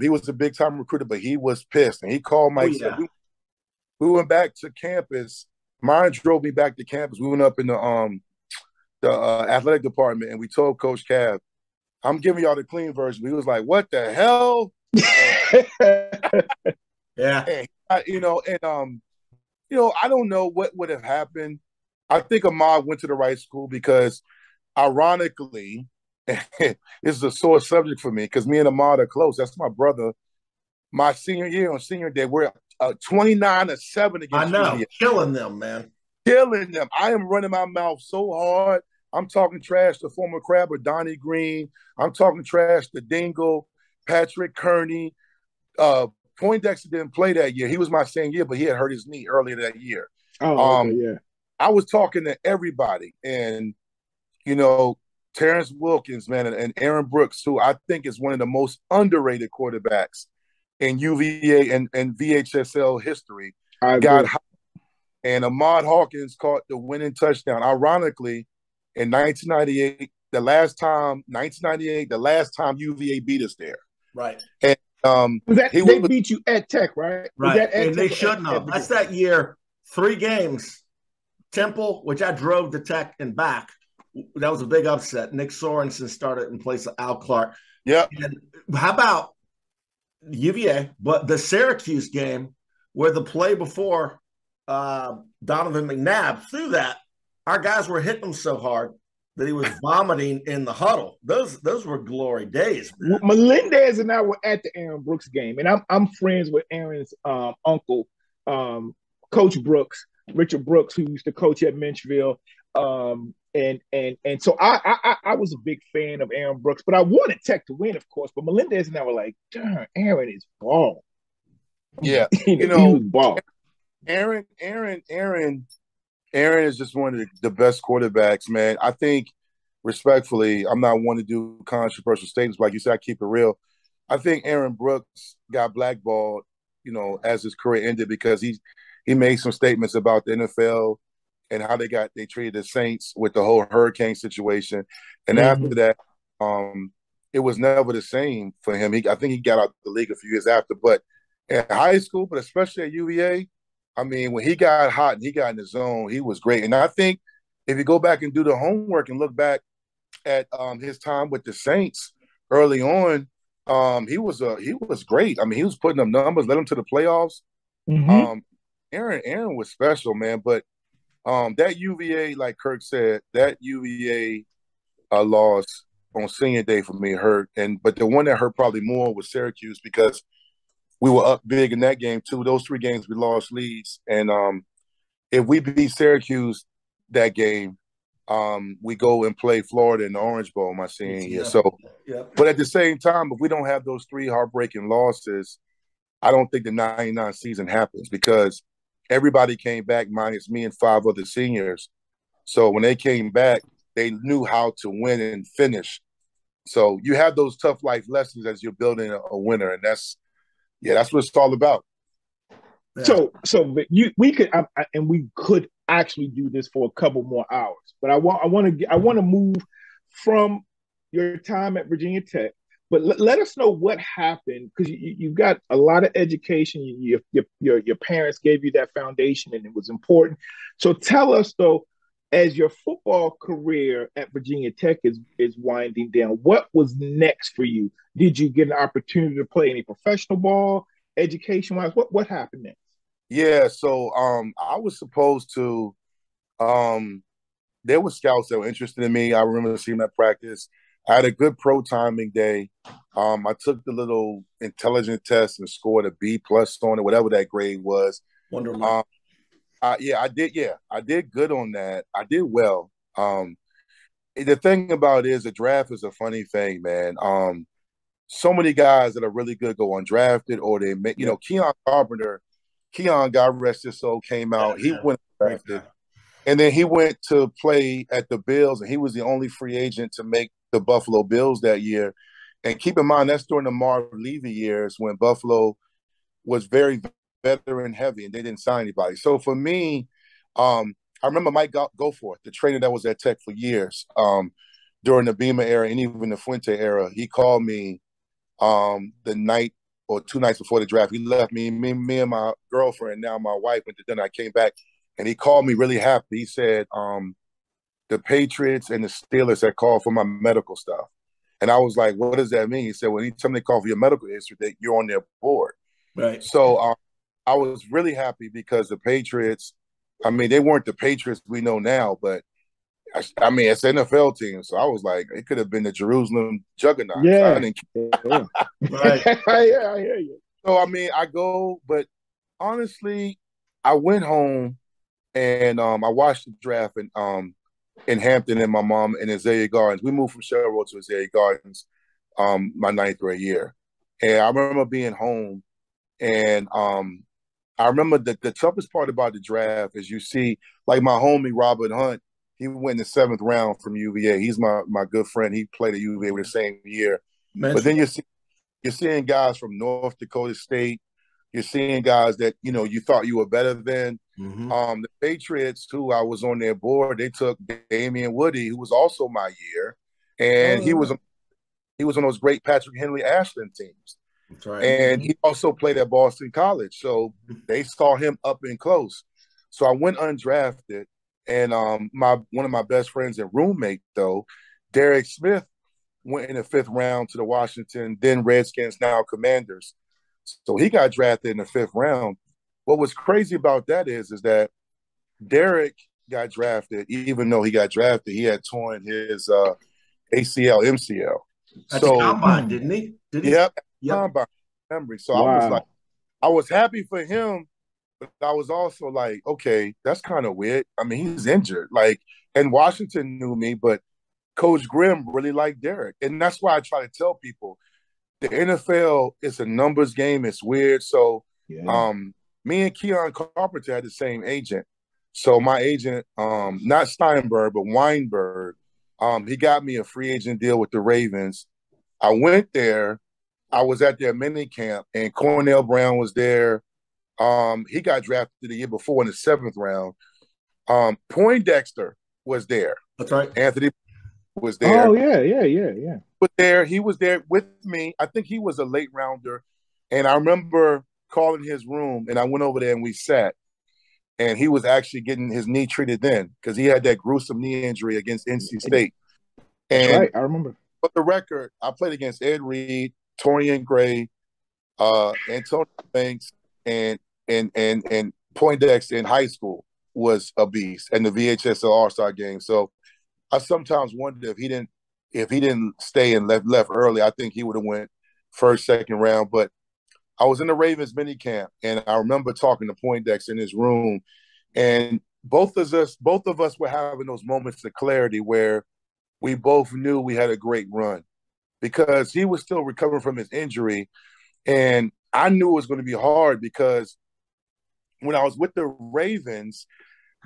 he was a big time recruiter, but he was pissed, and he called Mike. Said, we went back to campus. Myron drove me back to campus. We went up in the athletic department, and we told Coach Cav, I'm giving y'all the clean version. He was like, what the hell?
Yeah.
And, you know, I don't know what would have happened. I think Ahmad went to the right school because, ironically, this is a sore subject for me because me and Ahmad are close. That's my brother. My senior year, on senior day, we're 29-7 against
I know.
UVA.
Killing them, man.
Killing them. I am running my mouth so hard. I'm talking trash to former Crabber, Donnie Green. I'm talking trash to Dingle, Patrick Kearney. Poindexter didn't play that year. He was my same year, but he had hurt his knee earlier that year.
Oh, okay, yeah.
I was talking to everybody. And, you know, Terrence Wilkins, man, and Aaron Brooks, who I think is one of the most underrated quarterbacks in UVA and VHSL history, got hot. And Ahmad Hawkins caught the winning touchdown. Ironically, in 1998, the last time UVA beat us there.
Right.
And
they beat you at Tech, right?
Right. And they shouldn't have. That's that year, 3 games. Temple, which I drove to Tech and back. That was a big upset. Nick Sorensen started in place of Al Clark.
Yeah.
And how about UVA, but the Syracuse game where the play before Donovan McNabb threw that, our guys were hitting him so hard that he was vomiting in the huddle. Those were glory days, man.
Melendez and I were at the Aaron Brooks game, and I'm friends with Aaron's uncle, Coach Brooks, Richard Brooks, who used to coach at Menchville. And so I was a big fan of Aaron Brooks, but I wanted Tech to win, of course. But Melendez and I were like, darn, Aaron is ball.
Yeah.
you know, ball.
Aaron is just one of the best quarterbacks, man. I think, respectfully, I'm not one to do controversial statements, but like you said, I keep it real. I think Aaron Brooks got blackballed, you know, as his career ended because he made some statements about the NFL and how they treated the Saints with the whole hurricane situation. And after that, it was never the same for him. I think he got out of the league a few years after, but in high school, but especially at UVA, I mean, when he got hot and he got in the zone, he was great. And I think if you go back and do the homework and look back at his time with the Saints early on, he was great. I mean, he was putting up numbers, led him to the playoffs. Aaron was special, man. But that UVA, like Kirk said, that UVA loss on senior day for me hurt. But the one that hurt probably more was Syracuse because we were up big in that game too. Those 3 games we lost leads, and if we beat Syracuse that game, we go and play Florida in the Orange Bowl my senior year. So, but at the same time, if we don't have those 3 heartbreaking losses, I don't think the '99 season happens, because everybody came back minus me and 5 other seniors. So when they came back, they knew how to win and finish. So you have those tough life lessons as you're building a winner, and that's what it's all about.
Yeah. So we could actually do this for a couple more hours, but I want to move from your time at Virginia Tech. But let us know what happened, because you've got a lot of education. Your parents gave you that foundation, and it was important. So tell us, though, as your football career at Virginia Tech is winding down, what was next for you? Did you get an opportunity to play any professional ball, education-wise? What happened next?
Yeah, so I was supposed to. There were scouts that were interested in me. I remember seeing that practice. I had a good pro timing day. I took the little intelligence test and scored a B+ on it, whatever that grade was.
Wonderful.
I did. Yeah, I did good on that. I did well. The thing about it is, the draft is a funny thing, man. So many guys that are really good go undrafted, or they make, Keon Carpenter. Keon, God rest his soul, came out. He went undrafted. And then he went to play at the Bills, and he was the only free agent to make the Buffalo Bills that year. And keep in mind, that's during the Marv Levy years when Buffalo was very veteran heavy and they didn't sign anybody. So for me, I remember Mike Goforth, the trainer that was at Tech for years, during the Beamer era and even the Fuente era. He called me the night or 2 nights before the draft. He left me and my girlfriend, now my wife, went to dinner. I came back, and he called me really happy. He said, the Patriots and the Steelers had called for my medical stuff. And I was like, what does that mean? He said, well, anytime they call for your medical history, that you're on their board.
Right.
So I was really happy, because the Patriots, I mean, they weren't the Patriots we know now, but I mean, it's an NFL team. So I was like, it could have been the Jerusalem Juggernaut.
Yeah.
Right.
Yeah, I hear you.
So, I mean, I go, but honestly, I went home and I watched the draft in Hampton, and my mom in Azalea Gardens. We moved from Shell Road to Azalea Gardens my 9th grade year. And I remember being home, and I remember the toughest part about the draft is you see, like, my homie Robert Hunt, he went in the 7th round from UVA. He's my good friend. He played at UVA with the same year. But then you're seeing guys from North Dakota State. You're seeing guys that, you thought you were better than.
Mm-hmm.
The Patriots, who I was on their board, they took Damian Woody, who was also my year. And he was on those great Patrick Henry Ashland teams.
That's right.
And he also played at Boston College. So they saw him up and close. So I went undrafted. And one of my best friends and roommate, though, Derek Smith, went in the 5th round to the Washington, then Redskins, now Commanders. So he got drafted in the 5th round. What was crazy about that is that Derek got drafted, even though he got drafted, he had torn his ACL, MCL.
At the combine, didn't he?
Yep. Combine memory. So wow. I was happy for him, but I was also like, okay, that's kind of weird. I mean, he's injured. And Washington knew me, but Coach Grimm really liked Derek. And that's why I try to tell people, the NFL is a numbers game. It's weird. So me and Keon Carpenter had the same agent. So my agent, not Steinberg, but Weinberg, he got me a free agent deal with the Ravens. I went there. I was at their mini camp, and Cornell Brown was there. He got drafted the year before in the 7th round. Poindexter was there.
That's right.
Anthony was there.
Oh, yeah.
He was there with me. I think he was a late rounder. And I remember calling his room, and I went over there and we sat. And he was actually getting his knee treated then, because he had that gruesome knee injury against NC State. And
that's right, I remember.
For the record, I played against Ed Reed, Torian Gray, Antonio Banks, and Poindexter in high school was a beast, and the VHSL All-Star game. So I sometimes wonder if he didn't stay and left early, I think he would have went 1st, 2nd round. But I was in the Ravens minicamp, and I remember talking to Poindexter in his room, and both of us were having those moments of clarity where we both knew we had a great run because he was still recovering from his injury, and I knew it was going to be hard because when I was with the Ravens,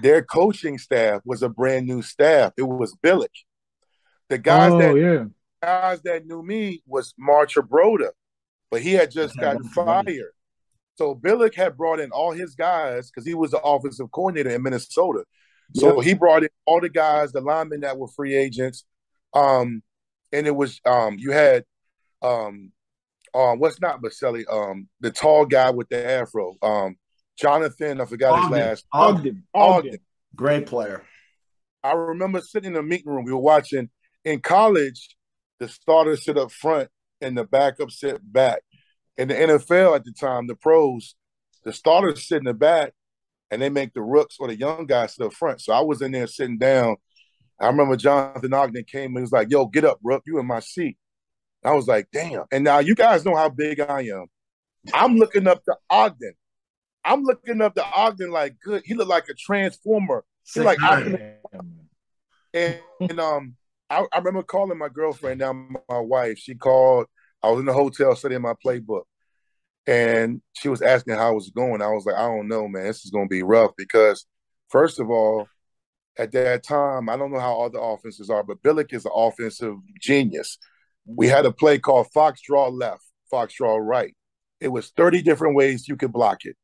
their coaching staff was a brand new staff. It was Billick. The guys that knew me was Marcher Broda, but he had just gotten fired. So Billick had brought in all his guys because he was the offensive coordinator in Minnesota. So he brought in all the guys, the linemen that were free agents. And it was you had what's not Baselli, the tall guy with the afro. Jonathan, I forgot his last.
Ogden. Great player.
I remember sitting in the meeting room. We were watching in college, the starters sit up front and the backups sit back. In the NFL at the time, the pros, the starters sit in the back and they make the rooks or the young guys sit up front. So I was in there sitting down. I remember Jonathan Ogden came and was like, yo, get up, Rook, you in my seat. I was like, damn. And now you guys know how big I am. I'm looking up to Ogden. Like, good. He looked like a transformer. He like and I remember calling my girlfriend, now my wife. She called. I was in the hotel studying my playbook, and she was asking how it was going. I was like, I don't know, man. This is going to be rough because, first of all, at that time, I don't know how other offenses are, but Billick is an offensive genius. We had a play called Fox Draw Left, Fox Draw Right. It was 30 different ways you could block it,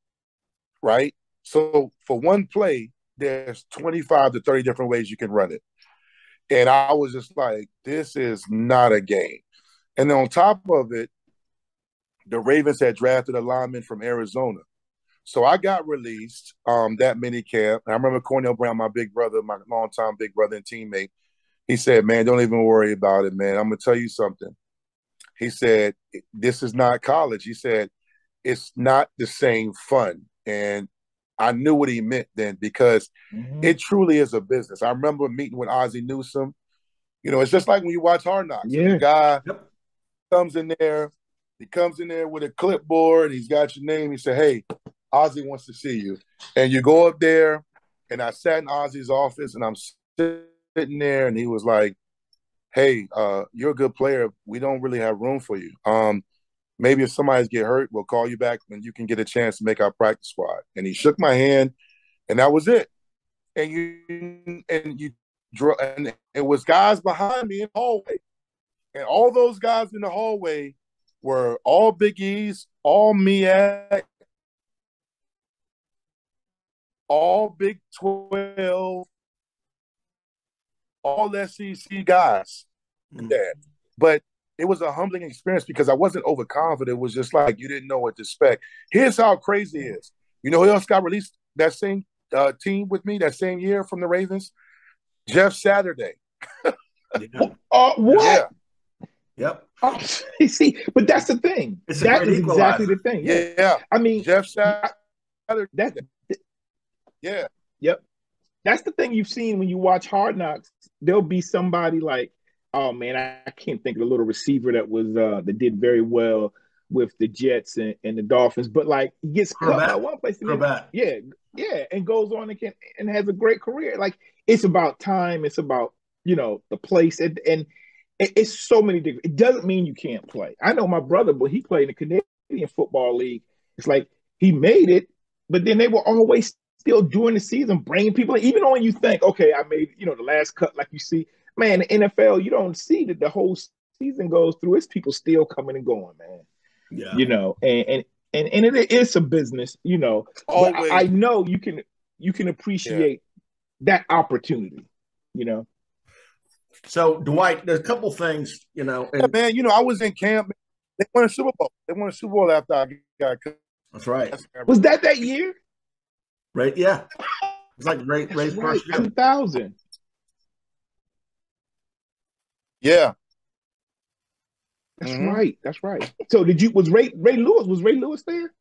right? So for one play, there's 25 to 30 different ways you can run it. And I was just like, this is not a game. And then on top of it, the Ravens had drafted a lineman from Arizona. So I got released that mini camp. I remember Cornell Brown, my big brother, my longtime big brother and teammate, he said, man, don't even worry about it, man. I'm going to tell you something. He said, this is not college. He said, it's not the same fun. And I knew what he meant then because it truly is a business. I remember meeting with Ozzie Newsome. You know, it's just like when you watch Hard Knocks. Yeah. The guy comes in there. He comes in there with a clipboard. He's got your name. He said, hey, Ozzie wants to see you. And you go up there, and I sat in Ozzie's office, and I'm sitting there, and he was like, hey, you're a good player. We don't really have room for you. Maybe if somebody's get hurt, we'll call you back and you can get a chance to make our practice squad. And he shook my hand, and that was it. And it was guys behind me in the hallway. And all those guys in the hallway were all Big E's, all MEAC, all Big 12, all SEC guys. But it was a humbling experience because I wasn't overconfident. It was just like you didn't know what to expect. Here's how crazy it is. You know who else got released that same team with me that same year from the Ravens? Jeff Saturday.
What?
Yeah. Yep.
See, but that's the thing. That is exactly the thing.
Yeah.
I mean,
Jeff Saturday.
Yeah. Yep. That's the thing you've seen when you watch Hard Knocks. There'll be somebody like, oh man, I can't think of the little receiver that was that did very well with the Jets and the Dolphins, but like he gets cut by one place, and and goes on and has a great career. Like it's about time, it's about the place, and it's so many different. It doesn't mean you can't play. I know my brother, but he played in the Canadian Football League. It's like he made it, but then they were always still during the season bringing people in, even when you think, okay, I made the last cut, like you see. Man, the NFL, you don't see that the whole season goes through. It's people still coming and going, man. Yeah. And it is a business, But I know you can appreciate that opportunity,
So Dwight, there's a couple things, And...
Yeah, man, I was in camp. They won a Super Bowl. After I got cut.
That's right.
Was that year?
Right. Yeah. It's like Ray's first year.
2000.
Yeah.
That's right. That's right. So was Ray Lewis there?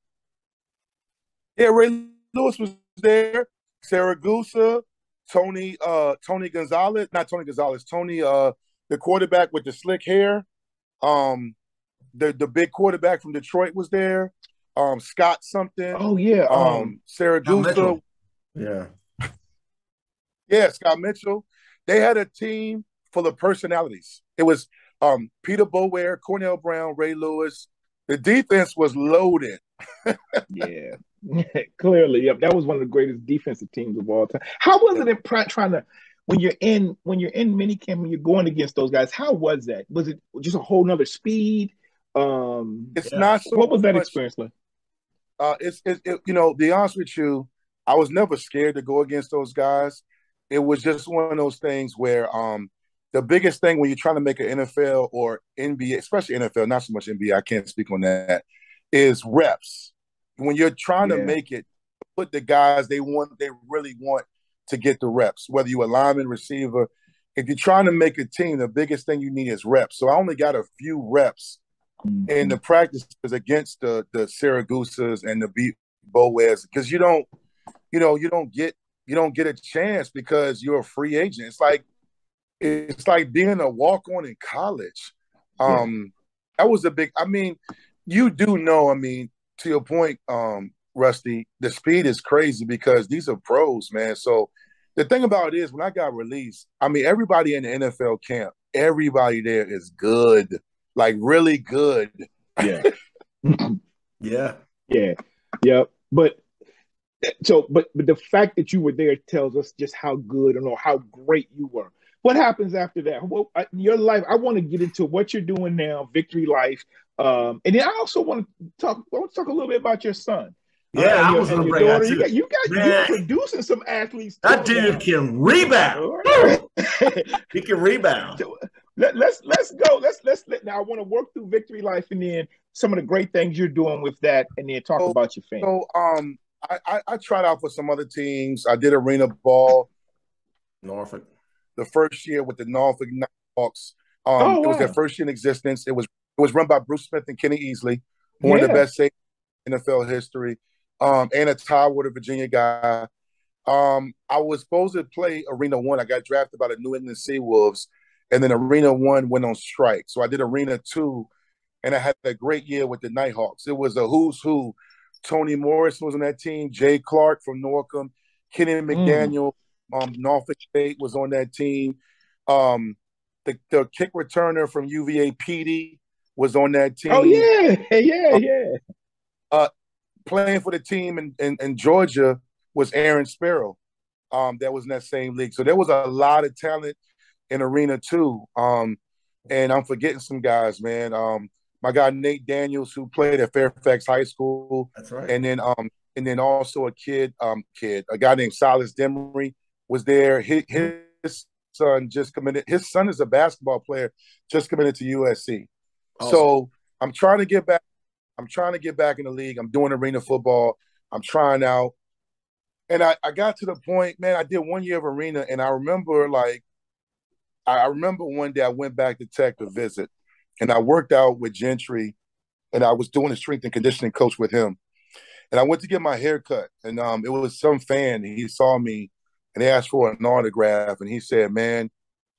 Yeah, Ray Lewis was there. Saragusa, Tony Gonzalez, not Tony Gonzalez, Tony the quarterback with the slick hair. The big quarterback from Detroit was there. Scott something.
Oh yeah,
Saragusa.
Yeah.
Yeah, Scott Mitchell. They had a team full of personalities. It was Peter Bower, Cornell Brown, Ray Lewis. The defense was loaded.
Yeah. Clearly, yep. That was one of the greatest defensive teams of all time. How was it in trying to when you're in minicamp and you're going against those guys? How was that? Was it just a whole nother speed?
It's not so
What was that
much,
experience like?
Be honest with you, I was never scared to go against those guys. It was just one of those things where the biggest thing when you're trying to make an NFL or NBA, especially NFL, not so much NBA, I can't speak on that, is reps. When you're trying to make it, put the guys they really want to get the reps, whether you're a lineman, receiver. If you're trying to make a team, the biggest thing you need is reps. So I only got a few reps in the practices against the Saragusas and the Boaz, because you don't get a chance because you're a free agent. It's like being a walk-on in college. That was a big. I mean, you do know. I mean, to your point, Rusty, the speed is crazy because these are pros, man. So the thing about it is, when I got released, I mean, everybody in the NFL camp, everybody there is good, like really good.
Yeah.
Yeah.
Yeah. But the fact that you were there tells us just how good or how great you were. What happens after that? Well, your life. I want to get into what you're doing now, Vicktory Life, and then I also want to talk a little bit about your son.
Yeah,
and
I was going to
your
bring
daughter.
That too.
You're producing some athletes.
That dude can rebound. He can rebound.
So, let's go. Now I want to work through Vicktory Life and then some of the great things you're doing with that, and then talk about your family.
So I tried out for some other teams. I did arena ball.
Norfolk.
The first year with the Norfolk Nighthawks.
Wow.
It was their first year in existence. It was run by Bruce Smith and Kenny Easley, one of the best safeties in NFL history, and a Tyrone, Virginia guy. I was supposed to play Arena 1. I got drafted by the New England Seawolves, and then Arena 1 went on strike. So I did Arena 2, and I had a great year with the Nighthawks. It was a who's who. Tony Morris was on that team. Jay Clark from Norcom. Kenny McDaniel, Norfolk State was on that team. The kick returner from UVA, Petey, was on that team.
Oh, yeah.
Playing for the team in Georgia was Aaron Sparrow. That was in that same league. So there was a lot of talent in Arena 2. And I'm forgetting some guys, man. My guy Nate Daniels, who played at Fairfax High School.
That's right.
And then also a guy named Silas Demery was there. His son just committed. His son is a basketball player, just committed to USC. Oh. So I'm trying to get back. I'm trying to get back in the league. I'm doing arena football. I'm trying out. And I got to the point, man, I did 1 year of arena, and I remember one day I went back to Tech to visit, and I worked out with Gentry, and I was doing a strength and conditioning coach with him. And I went to get my hair cut, and it was some fan. He saw me, and he asked for an autograph, and he said, man,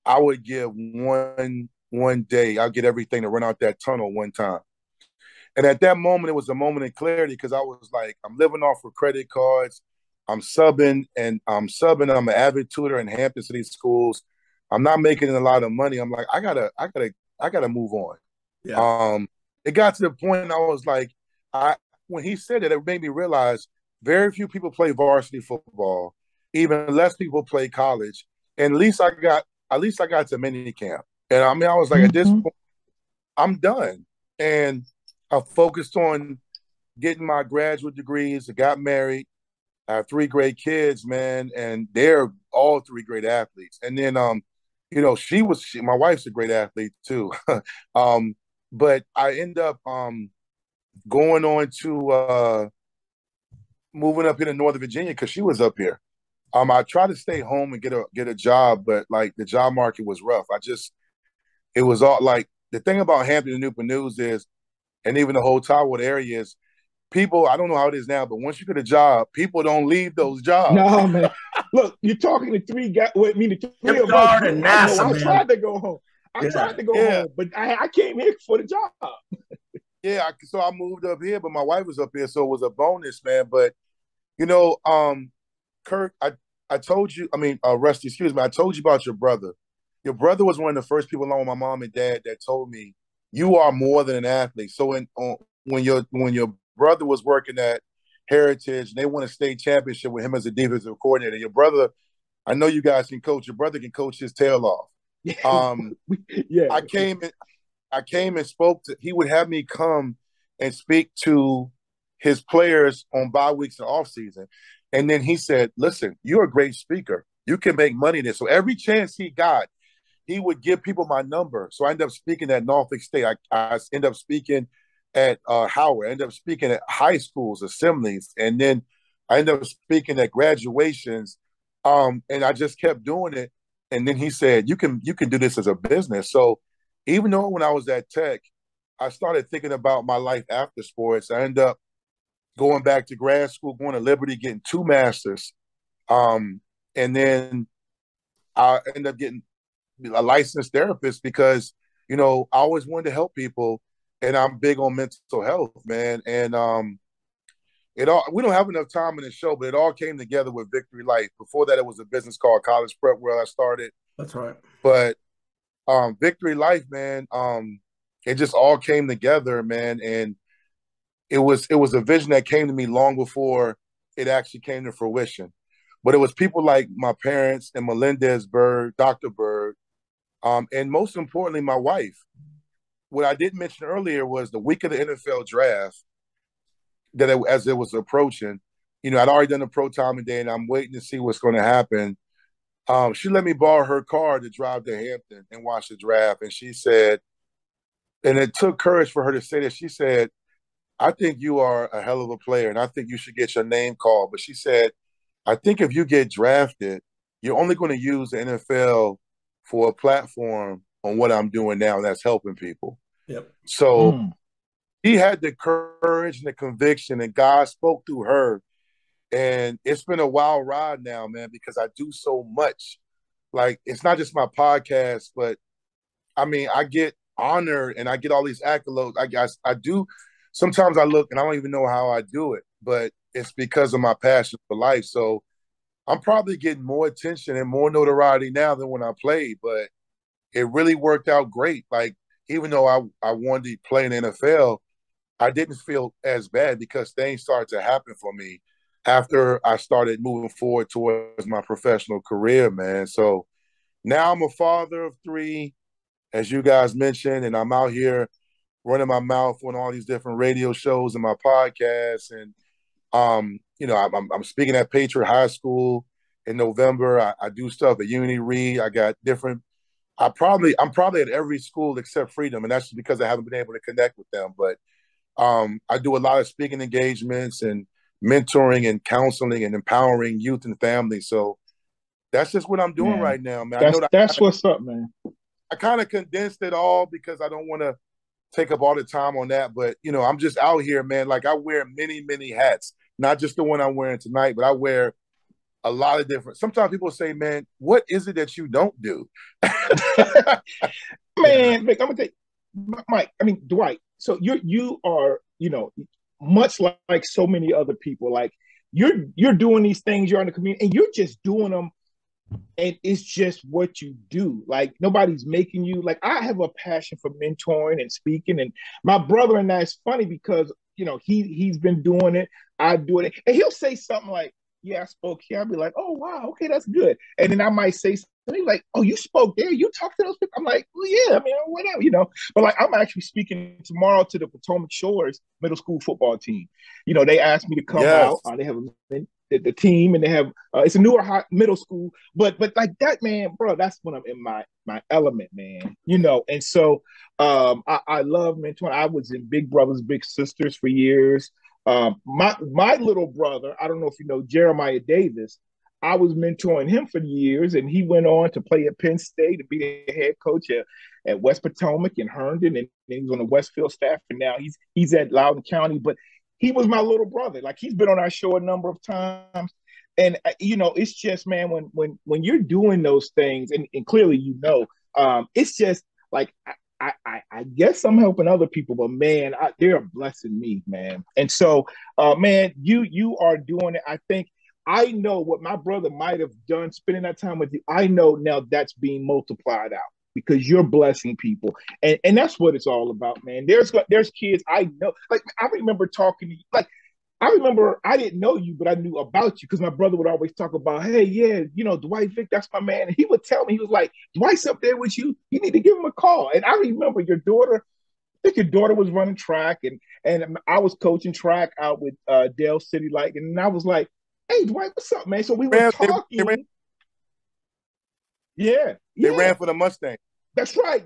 I would give one day, I'll get everything to run out that tunnel one time. And at that moment, it was a moment of clarity because I was like, I'm living off of credit cards. I'm subbing. I'm an avid tutor in Hampton City schools. I'm not making a lot of money. I'm like, I gotta move on. Yeah. It got to the point I was like, when he said it made me realize very few people play varsity football. Even less people play college. And at least I got to minicamp. And I mean, I was like, at this point, I'm done. And I focused on getting my graduate degrees. I got married. I have 3 great kids, man, and they're all 3 great athletes. And then, my wife's a great athlete too. But I end up going on to moving up here to Northern Virginia because she was up here. I tried to stay home and get a job, but like the job market was rough. It was all like the thing about Hampton and Newport News is, and even the whole Tyrone area is, people, I don't know how it is now, but once you get a job, people don't leave those jobs.
No, man. Look, you're talking to 3 guys. Well, I mean, the 3 of us. I tried to go home. I tried to go home, but I came here for the job.
Yeah, so I moved up here, but my wife was up here, so it was a bonus, man. But Kirk, I told you, Rusty, excuse me, I told you about your brother. Your brother was one of the first people along with my mom and dad that told me you are more than an athlete. So when your brother was working at Heritage and they won a state championship with him as a defensive coordinator, your brother, I know you guys can coach. Your brother can coach his tail off.
Yeah.
I came and spoke to. He would have me come and speak to his players on bye weeks and off season, and then he said, "Listen, you're a great speaker. You can make money in this." So every chance he got, he would give people my number. So I ended up speaking at Norfolk State. I ended up speaking at Howard. I ended up speaking at high schools, assemblies, and then I ended up speaking at graduations. And I just kept doing it. And then he said, "You can do this as a business." So even though when I was at Tech, I started thinking about my life after sports. I ended up going back to grad school, going to Liberty, getting 2 masters. And then I ended up getting a licensed therapist because, I always wanted to help people, and I'm big on mental health, man. And we don't have enough time in the show, but it all came together with Vicktory Life. Before that, it was a business called College Prep where I started.
That's right.
But Vicktory Life, man, it just all came together, man. And it was a vision that came to me long before it actually came to fruition. But it was people like my parents and Melendez Byrd, Dr. Byrd, and most importantly, my wife. What I didn't mention earlier was the week of the NFL draft, as it was approaching, I'd already done the pro time day, and I'm waiting to see what's going to happen. She let me borrow her car to drive to Hampton and watch the draft. And she said, and it took courage for her to say this. She said, "I think you are a hell of a player, and I think you should get your name called." But she said, "I think if you get drafted, you're only going to use the NFL for a platform on what I'm doing now, and that's helping people."
Yep.
So he had the courage and the conviction, and God spoke through her. And it's been a wild ride now, man, because I do so much. Like, it's not just my podcast, but I get honored and I get all these accolades. I guess I do. Sometimes I look and I don't even know how I do it, but it's because of my passion for life. So I'm probably getting more attention and more notoriety now than when I played, but it really worked out great. Like, even though I wanted to play in the NFL, I didn't feel as bad because things started to happen for me after I started moving forward towards my professional career, man. So now I'm a father of 3, as you guys mentioned, and I'm out here running my mouth on all these different radio shows and my podcasts. And, I'm speaking at Patriot High School in November. I do stuff at Unity Reed. I got different – I'm probably at every school except Freedom, and that's just because I haven't been able to connect with them. But I do a lot of speaking engagements and mentoring and counseling and empowering youth and families. So that's just what I'm doing right now, man.
That's what's up, man.
I kind of condensed it all because I don't want to take up all the time on that. But, I'm just out here, man. Like, I wear many, many hats, not just the one I'm wearing tonight, but I wear a lot of different. Sometimes people say, "Man, what is it that you don't do?"
Man, Vic, I'm gonna take Mike. Dwight. So you are, much like so many other people. Like, you're doing these things. You're in the community, and you're just doing them. And it's just what you do. Like, nobody's making you. Like, I have a passion for mentoring and speaking. And my brother and I, it's funny because he's been doing it. I do it, and he'll say something like, "Yeah, I spoke here." I'll be like, "Oh wow, okay, that's good." And then I might say something like, "Oh, you spoke there? You talked to those people?" I'm like, "Well, yeah, whatever." But like, I'm actually speaking tomorrow to the Potomac Shores middle school football team. They asked me to come out. They have the team, and they have it's a newer middle school, but like that, man, bro. That's when I'm in my element, man. And so I love mentoring. I was in Big Brothers Big Sisters for years. My little brother, I don't know if you know Jeremiah Davis. I was mentoring him for years, and he went on to play at Penn State and be the head coach at West Potomac and Herndon, and he was on the Westfield staff, and now he's at Loudoun County. But he was my little brother. Like, he's been on our show a number of times, and it's just, man, when you're doing those things, and clearly, it's just like I guess I'm helping other people, but man, they're blessing me, man. And so, man, you are doing it. I think I know what my brother might have done spending that time with you. I know now that's being multiplied out because you're blessing people, and that's what it's all about, man. There's kids I know, like I remember talking to you, like I remember I didn't know you, but I knew about you because my brother would always talk about, hey, yeah, Dwight Vick, that's my man. And he would tell me, he was like, Dwight's up there with you. You need to give him a call. And I remember your daughter, I think your daughter was running track, and I was coaching track out with Dale City Light. And I was like, hey, Dwight, what's up, man? So we were talking. Yeah.
They ran for the Mustang.
That's right.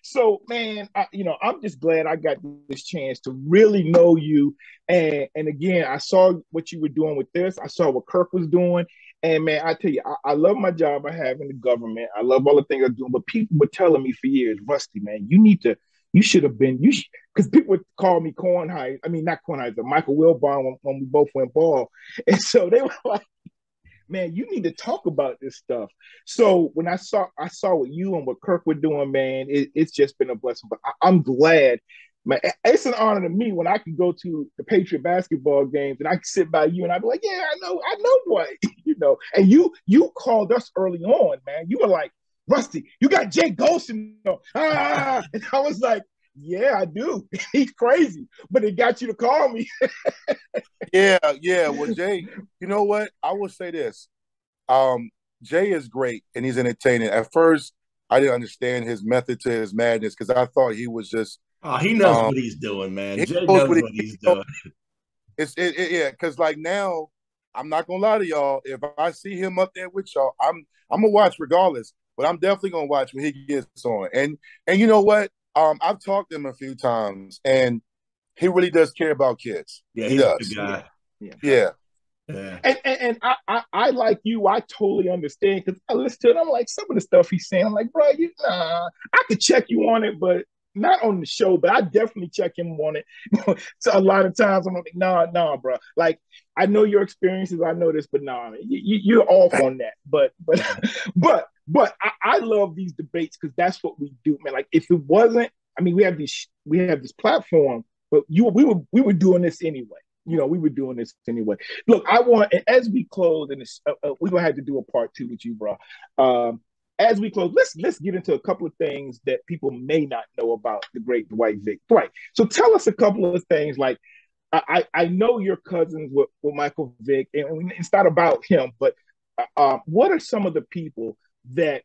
So, man, I'm just glad I got this chance to really know you. And again, I saw what you were doing with this. I saw what Kirk was doing. And man, I tell you, I love my job I have in the government. I love all the things I'm doing. But people were telling me for years, Rusty, man, you should have been, because people would call me Kornheiser. I mean, not Kornheiser, Michael Wilbon when we both went ball. And so they were like, man, you need to talk about this stuff. So when I saw what you and what Kirk were doing, man, it's just been a blessing. But I'm glad, man. It's an honor to me when I can go to the Patriot basketball games and I can sit by you and I'd be like, yeah, I know what, And you called us early on, man. You were like, Rusty, you got Jay Golson. And I was like, yeah, I do. He's crazy, but it got you to call me.
Yeah. Well, Jay, you know what? I will say this. Jay is great and he's entertaining. At first, I didn't understand his method to his madness because I thought he was just.
Oh, he knows what he's doing, man. Jay knows what he's doing.
Yeah, because like now, I'm not gonna lie to y'all. If I see him up there with y'all, I'm gonna watch regardless. But I'm definitely gonna watch when he gets on. And you know what? I've talked to him a few times, and he really does care about kids.
Yeah,
he does.
A good guy.
Yeah.
And I like you. I totally understand because I listen to it. I'm like, some of the stuff he's saying, I'm like, bro, I could check you on it, but not on the show. But I definitely check him on it. So a lot of times I'm like, nah, bro. Like I know your experiences. I know this, but you're off on that. But I love these debates because that's what we do, man. Like if it wasn't, I mean, we have this platform, but we were doing this anyway. We were doing this anyway. Look, as we close, and we're gonna have to do a part 2 with you, bro. As we close, let's get into a couple of things that people may not know about the great Dwight Vick. Dwight, so tell us a couple of things. Like I know your cousins with Michael Vick, and it's not about him, but what are some of the people that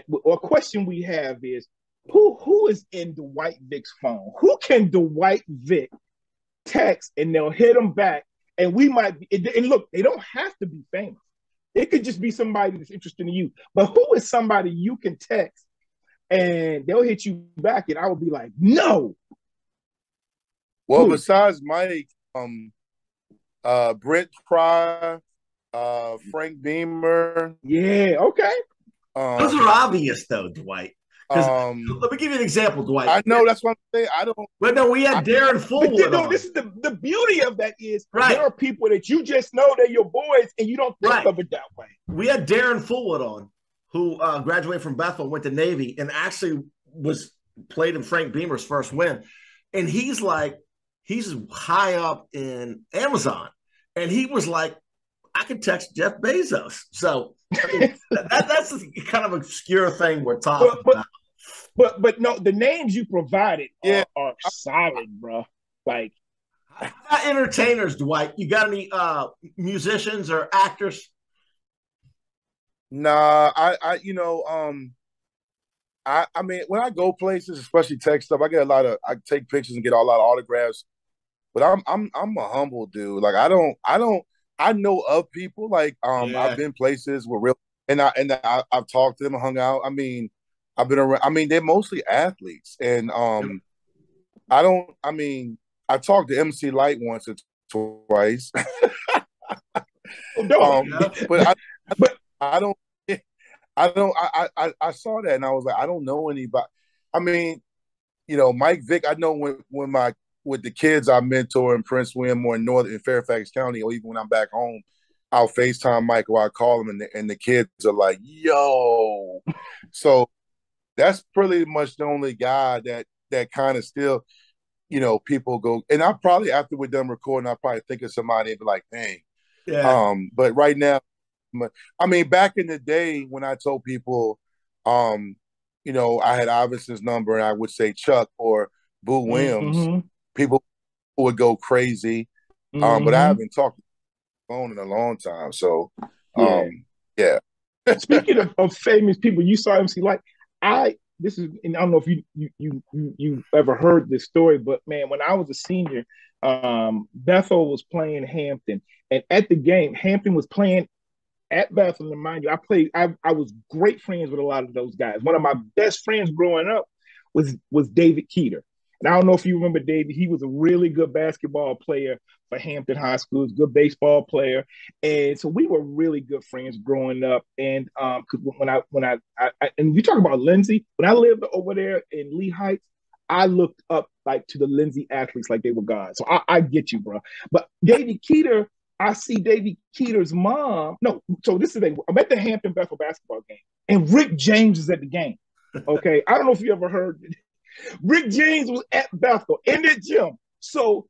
or question we have is who is in Dwight Vick's phone? Who can Dwight Vick text and they'll hit him back? And we might be, and look, they don't have to be famous. It could just be somebody that's interested in you. But who is somebody you can text and they'll hit you back? And I will be like, no.
Well, besides Mike, Brent Pry, Frank Beamer.
Yeah, okay.
Those are obvious, though, Dwight. Let me give you an example, Dwight.
I know, that's what I'm saying. I don't.
But no, we had Darren Fullwood.
No, this is the beauty of that is there are people that you just know they're your boys, and you don't think of it that way.
We had Darren Fullwood on, who graduated from Bethel, went to Navy, and actually played in Frank Beamer's first win. And he's high up in Amazon, and he was like, I could text Jeff Bezos. So I mean, that's the kind of obscure thing we're talking about.
But no, the names you provided are solid, bro. Like,
how about entertainers, Dwight? You got any musicians or actors?
Nah, I mean, when I go places, especially tech stuff, I take pictures and get a lot of autographs. But I'm a humble dude. Like I know of people. Like I've been places where I've talked to them and hung out. I mean, I've been around. I mean, they're mostly athletes, and I talked to MC Light once or twice. But I saw that and I was like, I don't know anybody. I mean, Mike Vick, I know with the kids I mentor in Prince William or in Fairfax County, or even when I'm back home, I'll FaceTime Mike or I'll call him and the kids are like, yo. So that's pretty much the only guy that kind of still, people go. And I probably, after we're done recording, I'll probably think of somebody and be like, dang.
Yeah.
But right now, I mean, back in the day when I told people, I had Iverson's number and I would say Chuck or Boo Williams, people would go crazy. But I haven't talked on the phone in a long time. So, yeah.
Speaking of famous people, you saw MC Light. This is, and I don't know if you ever heard this story, but man, when I was a senior, Bethel was playing Hampton, and at the game, Hampton was playing at Bethel. And mind you, I was great friends with a lot of those guys. One of my best friends growing up was David Keeter. And I don't know if you remember David. He was a really good basketball player for Hampton High School. He was a good baseball player, and so we were really good friends growing up. And because when I and you talk about Lindsay, when I lived over there in Lee Heights, I looked up like to the Lindsay athletes like they were gods. So I get you, bro. But David Keeter, I see David Keeter's mom. No, so this is the thing. I'm at the Hampton Bethel basketball game, and Rick James is at the game. Okay, I don't know if you ever heard. Rick James was at Bethel in the gym. So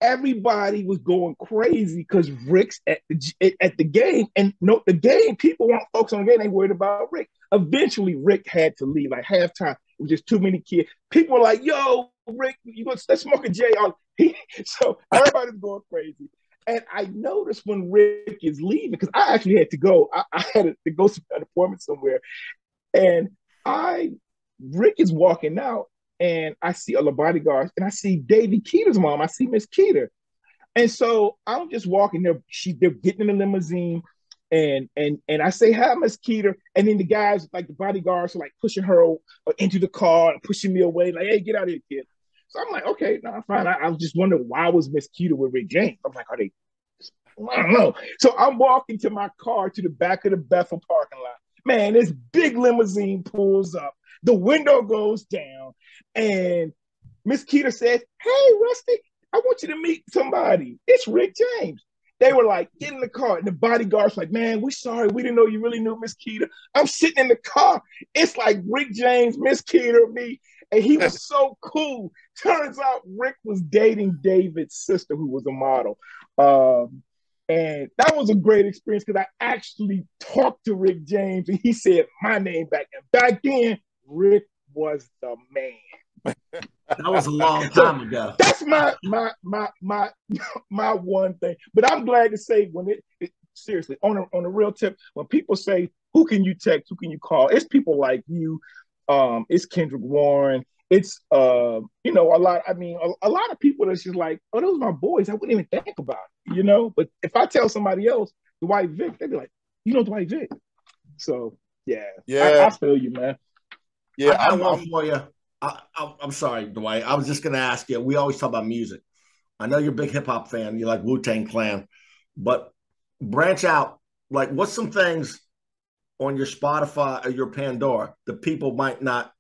everybody was going crazy because Rick's at the game. And the game, people weren't focused on the game. They worried about Rick. Eventually, Rick had to leave. Like halftime, it was just too many kids. People were like, yo, Rick, let's smoke a J. So everybody's going crazy. And I noticed when Rick is leaving, because I actually had to go. I had to go to an appointment somewhere. And Rick is walking out. And I see all the bodyguards, and I see Davy Keeter's mom. I see Miss Keeter, and so I'm just walking there. They're getting in the limousine, and I say, "Hi, Miss Keeter." And then the guys, like the bodyguards, are like pushing her into the car and pushing me away, like, "Hey, get out of here, kid." So I'm like, "Okay, no, I'm fine." I was just wondering why was Miss Keeter with Rick James. I'm like, "Are they?" I don't know. So I'm walking to my car to the back of the Bethel parking lot. Man, this big limousine pulls up. The window goes down, and Miss Keeter says, "Hey, Rusty, I want you to meet somebody. It's Rick James." They were like, "Get in the car." And the bodyguard's like, "Man, we're sorry. We didn't know you really knew Miss Keeter." I'm sitting in the car. It's like Rick James, Miss Keeter, me. And he was so cool. Turns out Rick was dating David's sister, who was a model. And that was a great experience because I actually talked to Rick James, and he said my name back then. Back then, Rick was the man.
That was a long time ago.
That's my one thing. But I'm glad to say when it seriously on a real tip, when people say, "Who can you text? Who can you call?" It's people like you. It's Kendrick Warren. It's a lot. I mean, a lot of people that's just like, "Oh, those are my boys." I wouldn't even think about it, But if I tell somebody else, Dwight Vick, they'd be like, Dwight Vick. So yeah. I feel you, man.
Yeah, I got one for you. I'm sorry, Dwight. I was just going to ask you. We always talk about music. I know you're a big hip hop fan. You like Wu-Tang Clan, but branch out. Like, what's some things on your Spotify or your Pandora that people might not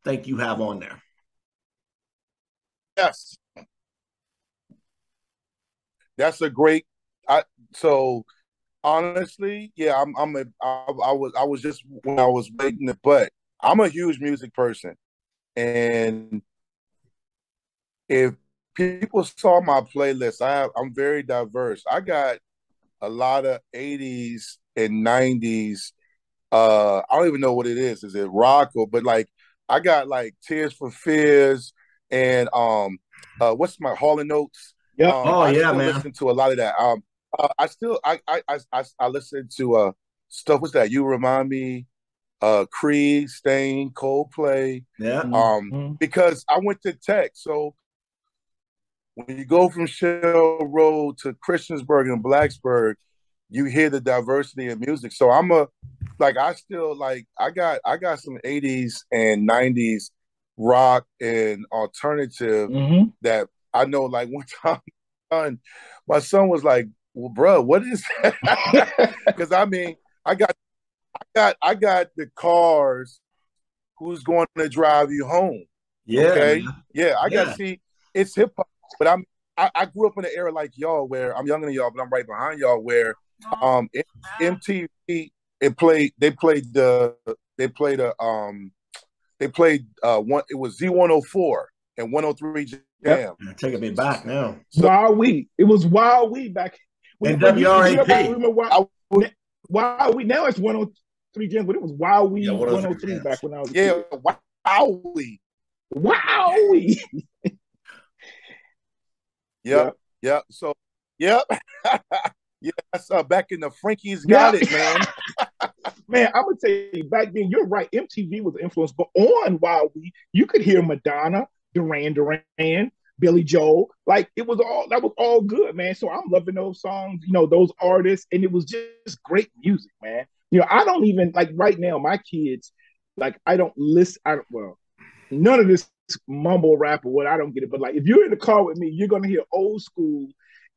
think you have on there?
Yes, that's a great. So honestly, yeah, I was just when I was waiting, but I'm a huge music person, and if people saw my playlist, I'm very diverse. I got a lot of 80s and 90s. I don't even know what it is. Is it rock but like I got like Tears for Fears and what's my Hall and Notes?
Yeah.
I still
man.
listen to a lot of that. I listen to stuff. What's that? You Remind Me, Creed, Stain, Coldplay.
Yeah.
Because I went to Tech, so when you go from Shell Road to Christiansburg and Blacksburg, you hear the diversity of music. So I got some 80s and 90s rock and alternative that I know. Like one time, my son was like, "Well, bro, what is that?" Because I mean, I got the Cars. Who's going to drive you home?
Yeah.
Okay.
Man.
Yeah. I got to see. It's hip hop, but I grew up in an era like y'all, where I'm younger than y'all, but I'm right behind y'all. Where MTV they played They played one. It was Z104 and 103 Jam.
Yep.
Taking me back now.
So, Wild We. It was Wild We back.
And WRAP.
Wild We. Now it's 103 Jam, but it was Wild We 103 back when I was a kid.
Wild We.
Wow.
Yep. So, yep. Yes, back in the Frankies got it, man.
Man, I'm gonna tell you, back then, you're right. MTV was an influence, but on Wild We, you could hear Madonna, Duran Duran, Billy Joel. Like that was all good, man. So I'm loving those songs, those artists, and it was just great music, man. I don't even like right now, my kids, like I don't listen. None of this mumble rap or what, I don't get it. But like if you're in the car with me, you're gonna hear old school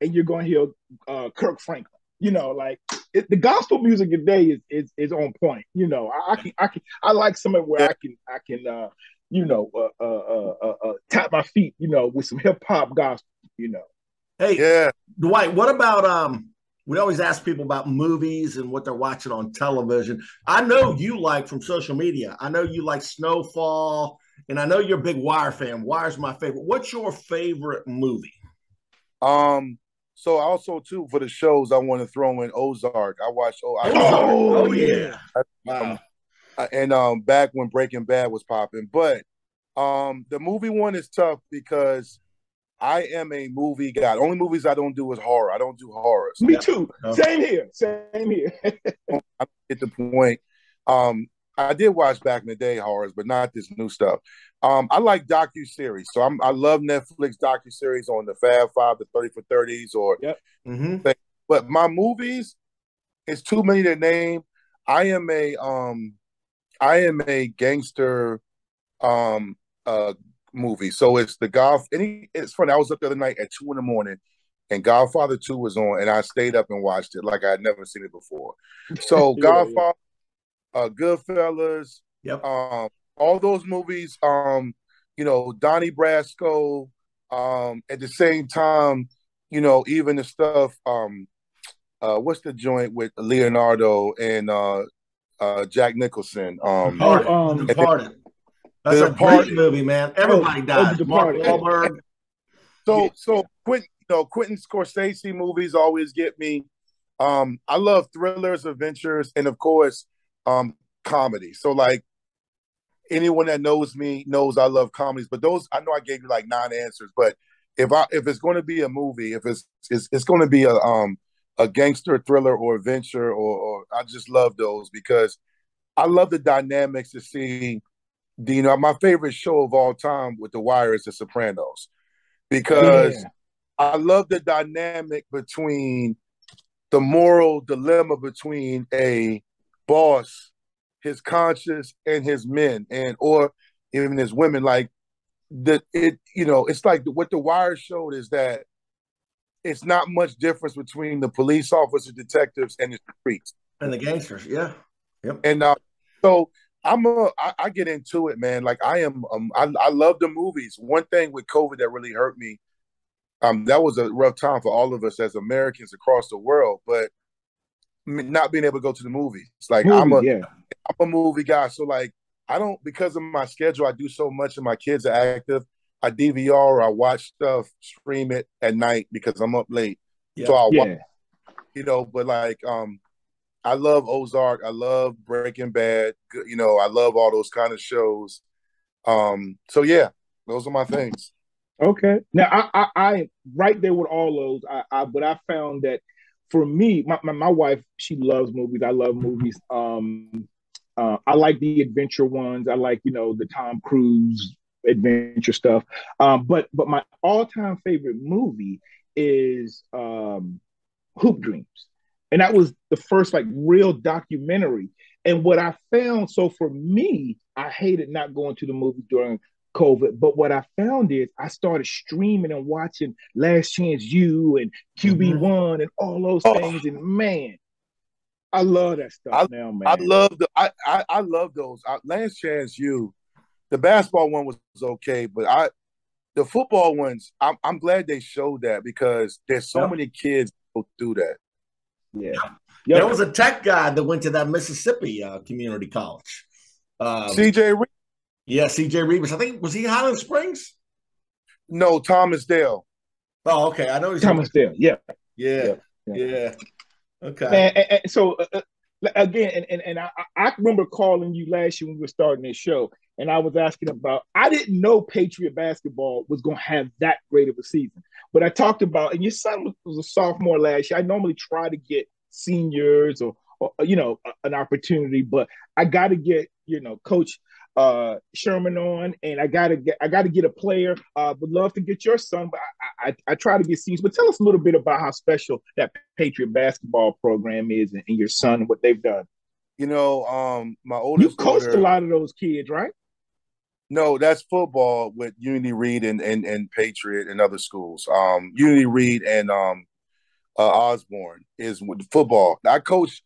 and you're gonna hear Kirk Franklin. The gospel music today is on point. I like some of where I can tap my feet, with some hip hop gospel.
Hey, Dwight, what about we always ask people about movies and what they're watching on television. I know you like from social media. I know you like Snowfall, and I know you're a big Wire fan. Wire's my favorite. What's your favorite movie?
So also too for the shows, I want to throw in Ozark. I watched.
Oh yeah.
Wow. And back when Breaking Bad was popping, but the movie one is tough because I am a movie guy. The only movies I don't do is horror. I don't do horror.
Me too. Same here.
I get the point. I did watch back in the day horrors, but not this new stuff. I like docuseries. So I love Netflix docuseries on the Fab Five, the 30 for 30s, or but my movies, it's too many to name. I am a gangster movie. So it's it's funny. I was up the other night at 2 a.m. and Godfather 2 was on, and I stayed up and watched it like I had never seen it before. So Godfather, Goodfellas, all those movies, Donnie Brasco, at the same time, even the stuff, what's the joint with Leonardo and Jack Nicholson?
The Departed. That's a great movie, man. Everybody dies. Mark Wahlberg.
So Quentin Scorsese movies always get me. I love thrillers, adventures, and of course, comedy. So like anyone that knows me knows I love comedies, but those, I know I gave you like 9 answers, but if it's going to be a movie, if it's going to be a gangster thriller or adventure, or I just love those because I love the dynamics to see. My favorite show of all time with The Wire is The Sopranos, because I love the dynamic between the moral dilemma between a boss, his conscience, and his men, or even his women. Like it's like what The Wire showed is that it's not much difference between the police officers, detectives, and the streets
and the gangsters. Yeah, yep.
And so I get into it, man. Like I love the movies. One thing with COVID that really hurt me, that was a rough time for all of us as Americans across the world, but not being able to go to the movies. Like I'm a movie guy. So like I don't, because of my schedule, I do so much and my kids are active. I DVR or I watch stuff, stream it at night because I'm up late. Yeah. So I'll watch, but like I love Ozark. I love Breaking Bad. I love all those kind of shows. So yeah, those are my things.
Okay. Now I right there with all those. But I found that for me, my wife, she loves movies. I love movies. I like the adventure ones. I like the Tom Cruise adventure stuff. But my all-time favorite movie is Hoop Dreams. And that was the first like real documentary. And what I found, so for me, I hated not going to the movies during COVID. But what I found is I started streaming and watching Last Chance U and QB1 and all those things. And man, I love that stuff now, man.
I love those. Last Chance U, the basketball one was okay, but the football ones, I'm glad they showed that because there's so many kids who do that.
Yeah.
There was a tech guy that went to that Mississippi community college.
CJ Reed.
Yeah, C.J. Reeves. I think was he Highland Springs?
No, Thomas Dale.
Oh, okay. I know he's
Thomas Dale. Yeah,
yeah,
yeah, yeah.
yeah. Okay.
Man, so again, and I remember calling you last year when we were starting this show, and I was asking about. I didn't know Patriot basketball was going to have that great of a season, but I talked about, and your son was a sophomore last year. I normally try to get seniors or an opportunity, but I got to get Coach Sherman on, and I gotta get a player. Would love to get your son, but I try to get seniors. But tell us a little bit about how special that Patriot basketball program is, and your son and what they've done.
My
You
oldest
coached
daughter.
a lot of those kids, right?
No, that's football with Unity Reed and Patriot and other schools. Unity Reed and Osborne is with football. I coach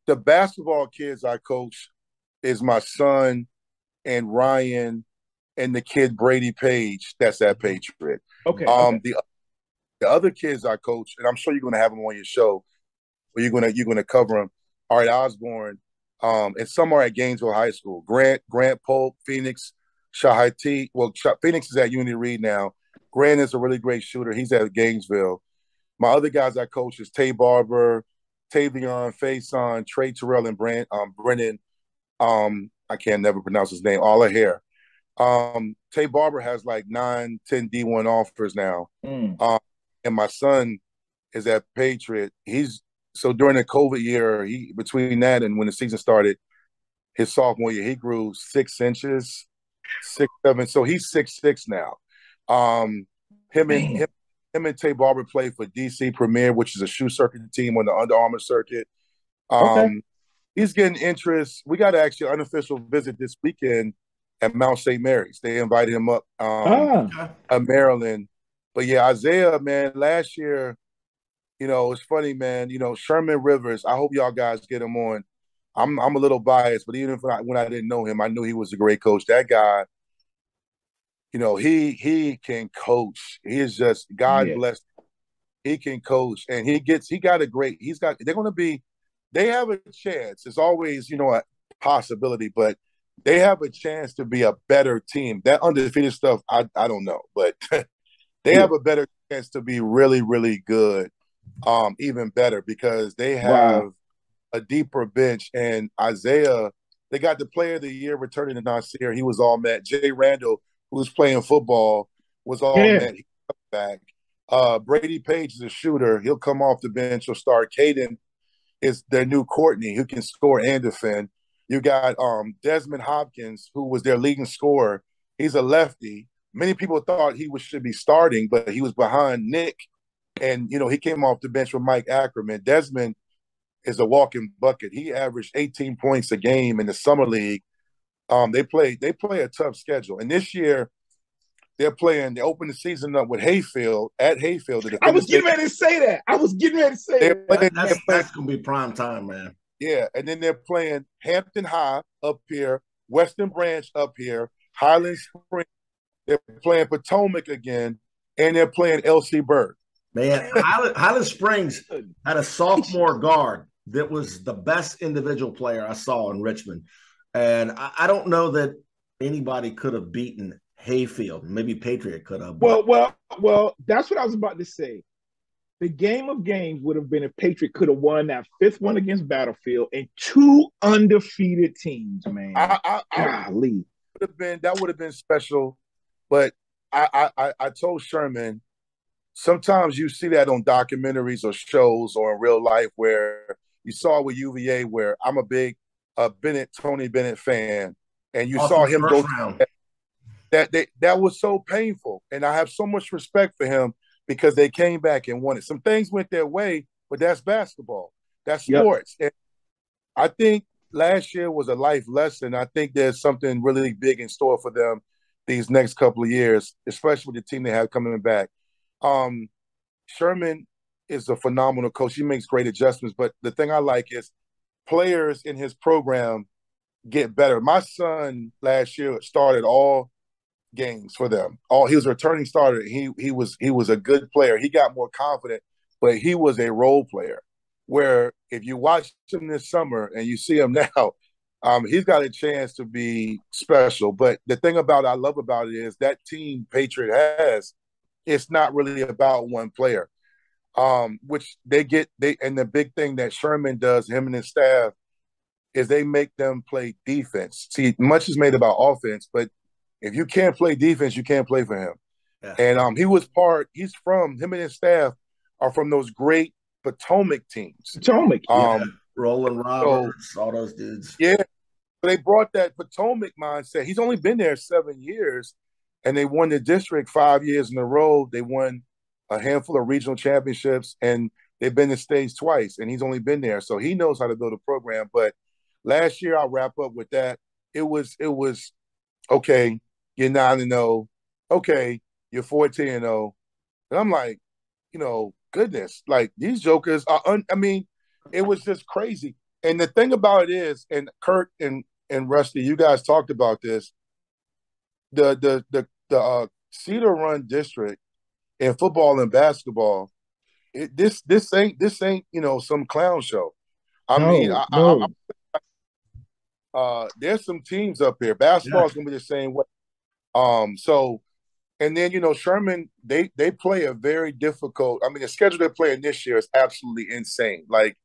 the basketball kids. I coach is my son and Ryan and the kid Brady Page. That's at Patriot.
Okay. Okay.
The other kids I coach, and I'm sure you're going to have them on your show, or you're gonna cover them. Are at Osborne, and some are at Gainesville High School. Grant Polk, Phoenix, Shahati. Well, Phoenix is at Unity Reed now. Grant is a really great shooter. He's at Gainesville. My other guys I coach is Tay Barber, Tavion, Faison, Trey Terrell, and Brennan. I can't never pronounce his name. All hair. Tay Barber has like 9, 10 D1 offers now. And my son is at Patriot. So during the COVID year, between that and when the season started, his sophomore year, he grew 6 inches, 6'7". So he's 6'6" now. Him and Tay Barber play for DC Premier, which is a shoe circuit team on the Under Armour circuit.
Okay.
He's getting interest. We got actually an unofficial visit this weekend at Mount St. Mary's. They invited him up Maryland. But yeah, Isaiah, man, last year, it's funny, man. Sherman Rivers, I hope y'all guys get him on. I'm a little biased, but even when I didn't know him, I knew he was a great coach. That guy, he can coach. He is just, God bless him. He can coach, and they have a chance. It's always, a possibility, but they have a chance to be a better team. That undefeated stuff, I don't know, but they have a better chance to be really, really good, even better, because they have a deeper bench. And Isaiah, they got the player of the year returning to Nasir. He was all met. Jay Randall, who was playing football, was all met. He comes back. Brady Page is a shooter. He'll come off the bench. He'll start. Caden is their new Courtney, who can score and defend. You got Desmond Hopkins, who was their leading scorer. He's a lefty. Many people thought he should be starting, but he was behind Nick. And, he came off the bench with Mike Ackerman. Desmond is a walking bucket. He averaged 18 points a game in the summer league. They play a tough schedule. And this year, they open the season up with Hayfield at Hayfield.
I was getting ready to say that.
That's going to be prime time, man.
Yeah, and then they're playing Hampton High up here, Western Branch up here, Highland Springs. They're playing Potomac again, and they're playing LC Byrd.
Man, Highland Springs had a sophomore guard that was the best individual player I saw in Richmond. And I don't know that anybody could have beaten Hayfield. Maybe Patriot could have.
Well, that's what I was about to say. The game of games would have been if Patriot could have won that 5th one against Battlefield and 2 undefeated teams, man. Golly.
That would have been special. But I told Sherman, sometimes you see that on documentaries or shows or in real life, where you saw with UVA, where I'm a big Tony Bennett fan, and you saw him go round. That was so painful. And I have so much respect for him, because they came back and won it. Some things went their way, but that's basketball. That's sports. And I think last year was a life lesson. I think there's something really big in store for them these next couple of years, especially with the team they have coming back. Sherman is a phenomenal coach. He makes great adjustments. But the thing I like is players in his program get better. My son last year started all games for them. He was a returning starter. He was a good player. He got more confident, but he was a role player. Where if you watch him this summer and you see him now, He's got a chance to be special. But the thing I love about it is that team Patriot has, it's not really about one player. Which and the big thing that Sherman does, him and his staff, is they make them play defense. See, much is made about offense, but if you can't play defense, you can't play for him. Yeah. And him and his staff are from those great Potomac teams.
Potomac,
Roland Roberts, all those dudes.
Yeah, they brought that Potomac mindset. He's only been there 7 years, and they won the district 5 years in a row. They won a handful of regional championships, and they've been to states twice, and he's only been there. So he knows how to build a program. But last year, I'll wrap up with that. It was okay, you're 9-0. Okay, you're 14-0. And I'm like, goodness, like these jokers are it was just crazy. And the thing about it is, and Kirk and Rusty, you guys talked about this, the Cedar Run district in football and basketball, this ain't some clown show. There's some teams up here. Basketball is gonna be the same way. And then Sherman, they play a very difficult. The schedule they're playing this year is absolutely insane. Like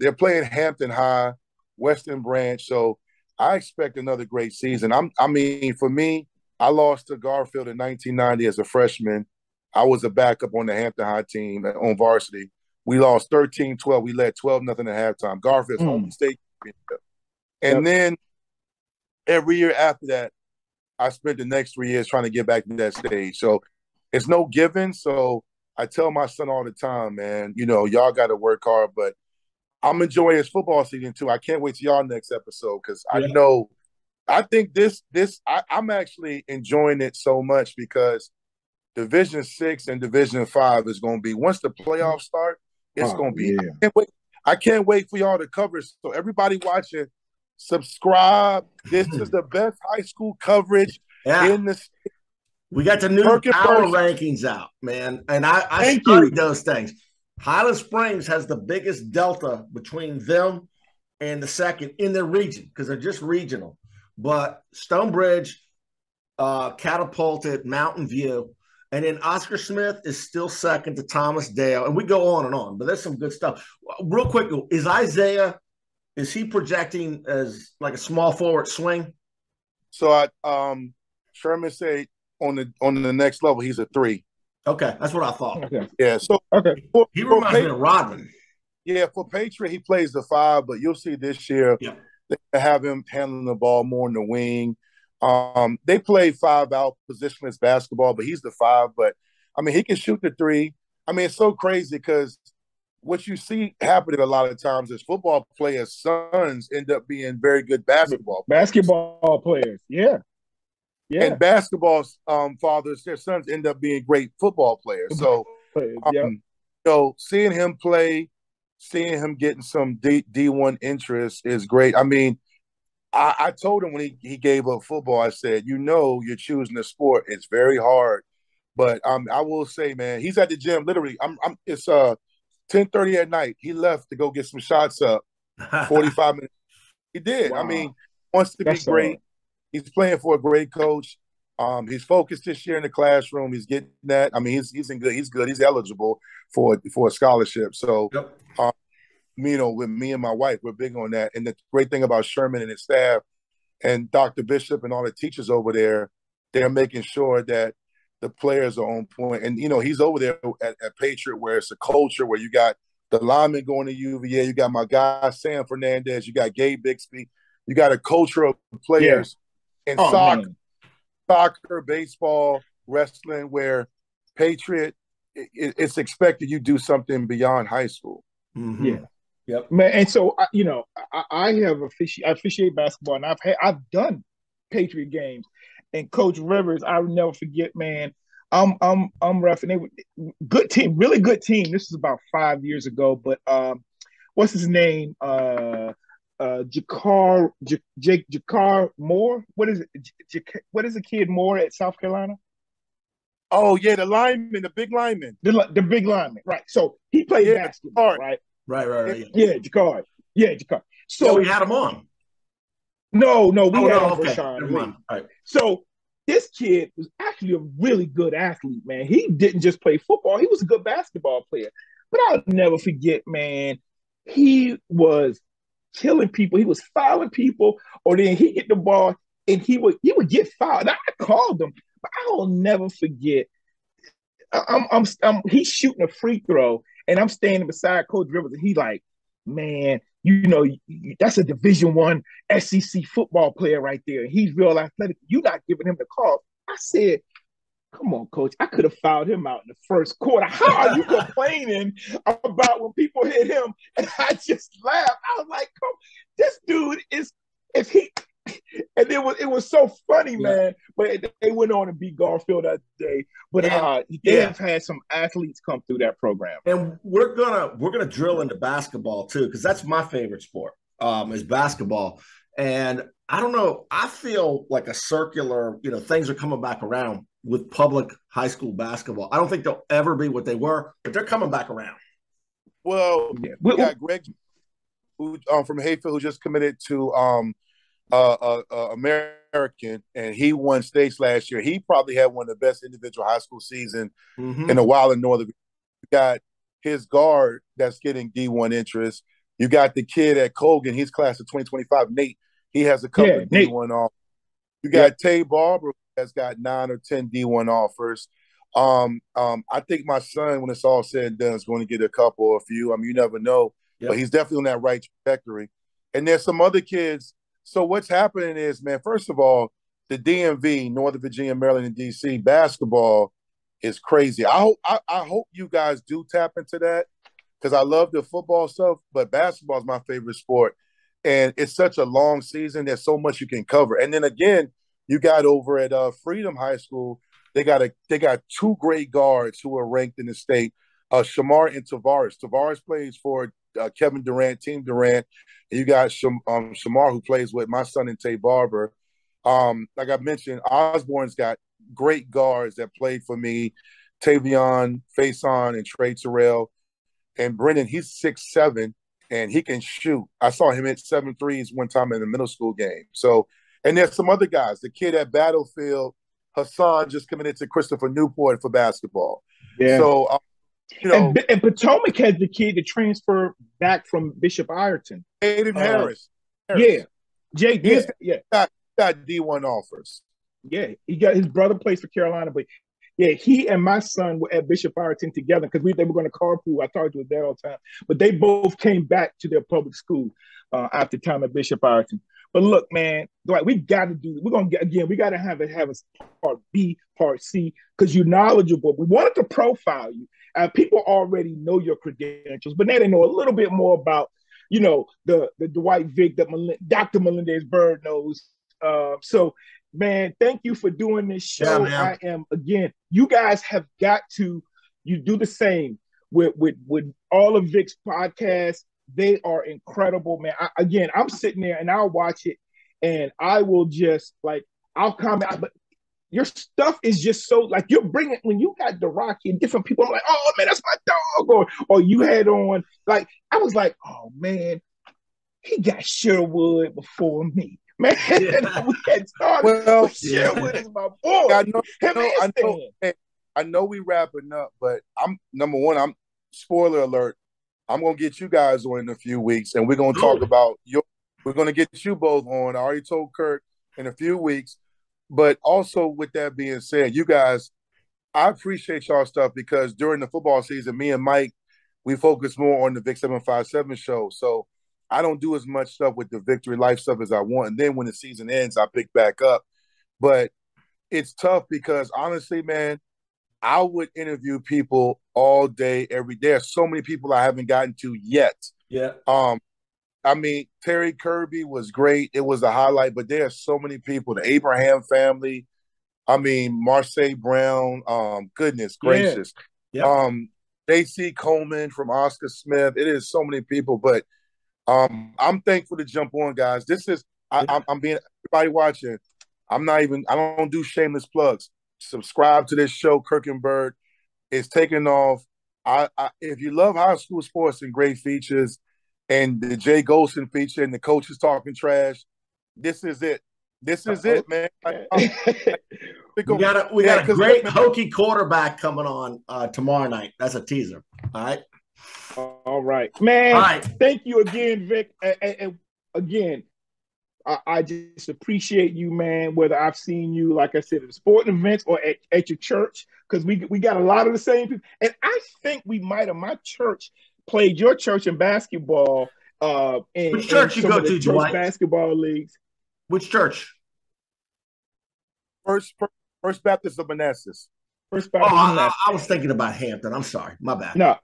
they're playing Hampton High, Western Branch. So I expect another great season. For me, I lost to Garfield in 1990 as a freshman. I was a backup on the Hampton High team on varsity. We lost 13-12. We led 12-0 at halftime. Garfield's home state championship. And then every year after that, I spent the next 3 years trying to get back to that stage. So it's no giving. So I tell my son all the time, man, y'all got to work hard, but I'm enjoying his football season too. I can't wait to y'all next episode because I think I'm actually enjoying it so much because Division 6 and Division 5 is going to be, once the playoffs start, it's going to be. Yeah. I can't wait for y'all to cover it. So everybody watching, subscribe. This is the best high school coverage in the state.
We got the new power rankings out, man. And I studied those things. Highland Springs has the biggest delta between them and the second in their region because they're just regional. But Stonebridge catapulted Mountain View. And then Oscar Smith is still second to Thomas Dale. And we go on and on, but there's some good stuff. Real quick, is he projecting as like a small forward swing?
So Sherman said on the next level, he's a 3.
Okay, that's what I thought.
Okay. Yeah, so
he reminds me of Rodman.
Yeah, for Patriot, he plays the 5, but you'll see this year they have him handling the ball more in the wing. They play 5-out positionless basketball, but he's the 5. But he can shoot the 3. It's so crazy because what you see happening a lot of times is football players' sons end up being very good basketball
players. Yeah.
And basketball fathers, their sons end up being great football players. So, seeing him play, seeing him getting some D1 interest is great. I told him when he gave up football, I said, you're choosing a sport. It's very hard. But I will say, man, he's at the gym. Literally, it's 10:30 at night. He left to go get some shots up. 45 minutes. He did. Wow. Wants to be great. He's playing for a great coach. He's focused this year in the classroom. He's getting that. He's in good. He's good. He's eligible for a scholarship. So, with me and my wife, we're big on that. And the great thing about Sherman and his staff and Dr. Bishop and all the teachers over there, they're making sure that the players are on point. And, he's over there at Patriot where it's a culture where you got the linemen going to UVA. You got my guy, Sam Fernandez. You got Gabe Bixby. You got a culture of players in soccer, baseball, wrestling, where Patriot, it's expected you do something beyond high school.
Mm-hmm. Yeah. Yep. Man, and so I have officiate basketball, and I've done Patriot games, and Coach Rivers, I'll never forget, man. I'm reffing. Good team, really good team. This is about 5 years ago, but what's his name? Jakar Moore. What is it? What is the kid Moore at South Carolina?
Oh yeah, the lineman, the big lineman,
the big lineman, right? So he played basketball, right?
Right.
Yeah, Jakar. Yeah, Jakar.
So we had him on.
No, we
Oh
had
no,
on
okay,
Rashawn
never mind.
Lee.
All right.
So this kid was actually a really good athlete, man. He didn't just play football; he was a good basketball player. But I'll never forget, man. He was killing people. He was fouling people, or then he get the ball and he would get fouled. I called him, but I will never forget. He's shooting a free throw, and I'm standing beside Coach Rivers, and he like, man, that's a Division I SEC football player right there, and he's real athletic. You're not giving him the call. I said, come on, coach. I could have fouled him out in the first quarter. How are you complaining about when people hit him? And I just laughed. I was like, come, this dude is, if he, and it was so funny, man. But they went on to beat Garfield that day. But they have had some athletes come through that program.
And we're gonna drill into basketball too, because that's my favorite sport, is basketball. And I don't know, I feel like a circular, things are coming back around with public high school basketball. I don't think they'll ever be what they were, but they're coming back around.
Well, we got Greg who from Hayfield, who just committed to American, and he won states last year. He probably had one of the best individual high school season in a while in Northern. You got his guard that's getting D1 interest. You got the kid at Colgan. He's class of 2025, Nate. He has a couple of D1 offers. You got Tay Barber that's got 9 or 10 D1 offers. I think my son, when it's all said and done, is going to get a couple or a few. I mean, you never know, but he's definitely on that right trajectory. And there's some other kids. So what's happening is, man, first of all, the DMV, Northern Virginia, Maryland, and DC basketball is crazy. I hope you guys do tap into that, because I love the football stuff, but basketball is my favorite sport. And it's such a long season. There's so much you can cover. And then again, you got over at Freedom High School, they got 2 great guards who are ranked in the state, Shamar and Tavares. Tavares plays for Kevin Durant, Team Durant. And you got Shamar, who plays with my son and Tay Barber. Like I mentioned, Osborne's got great guards that played for me, Tavion, Faison, and Trey Terrell. And Brennan, he's 6'7", and he can shoot. I saw him hit 7 threes one time in the middle school game. So, and there's some other guys. The kid at Battlefield, Hassan, just committed to Christopher Newport for basketball. Yeah. So,
and Potomac has the kid to transfer back from Bishop Ireton.
Aiden Harris.
Yeah. Jake,
he's got D1 offers.
Yeah, he got his brother plays for Carolina, but yeah, he and my son were at Bishop Ireton together because they were going to carpool. I talked to his dad all the time, but they both came back to their public school after time at Bishop Ireton. But look, man, Dwight, we got to do. We're gonna get again. We got to have a part B, part C, because you're knowledgeable. We wanted to profile you. People already know your credentials, but now they know a little bit more about, the Dwight Vick that Dr. Melendez Byrd knows. So, man, thank you for doing this show. Yeah, you guys have got to, you do the same with all of Vick's podcasts. They are incredible, man. I'm sitting there and I'll watch it and I will just I'll comment, but your stuff is just so you're bringing, when you got the Rocky and different people, I'm like, oh man, that's my dog. Or you had on, I was like, oh man, he got Sherwood before me. Man, we had started. Sherwood is my boy.
I know we wrapping up, but I'm number one. I'm spoiler alert. I'm gonna get you guys on in a few weeks, and we're gonna talk about we're gonna get you both on. I already told Kirk in a few weeks, but also with that being said, you guys, I appreciate y'all stuff because during the football season, me and Mike, we focus more on the Vic 757 show. So I don't do as much stuff with the Vicktory Life stuff as I want. And then when the season ends, I pick back up. But it's tough because honestly, man, I would interview people all day, every day. There's so many people I haven't gotten to yet.
Yeah.
I mean, Terry Kirby was great. It was a highlight, but there are so many people. The Abraham family. I mean, Marseille Brown. Goodness gracious.
Yeah.
J.C. Coleman from Oscar Smith. It is so many people, but I'm thankful to jump on, guys. This is I'm being everybody watching. I don't do shameless plugs. Subscribe to this show, Kirk and Byrd. It's taking off. If you love high school sports and great features, and the Jay Golson feature and the coaches talking trash, This is it. This is it, man.
We got a great Hokie quarterback coming on tomorrow night. That's a teaser. All right.
All right, man.
All right.
Thank you again, Vic. And again, I just appreciate you, man. Whether I've seen you, like I said, at sporting events or at your church, because we got a lot of the same people. And I think we might have, my church played your church in basketball.
Which church you go to, Dwight?
Basketball leagues.
Which church?
First Baptist of Manassas.
First Baptist.
I was thinking about Hampton. I'm sorry, my bad.
No.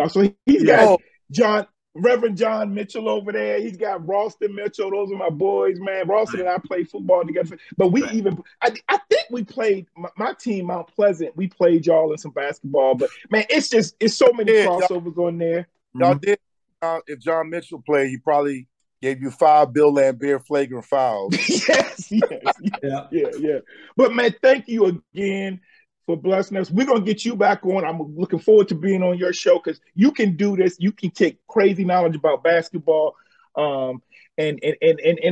So he's got Reverend John Mitchell over there. He's got Ralston Mitchell. Those are my boys, man. Ralston and I played football together. But we I think we played, my team, Mount Pleasant, we played y'all in some basketball. But, man, it's so many crossovers on there.
Y'all did. If John Mitchell played, he probably gave you 5 Bill Lambert flagrant fouls.
Yes. Yeah. But, man, thank you again for blessing us. We're going to get you back on. I'm looking forward to being on your show because you can do this. You can take crazy knowledge about basketball and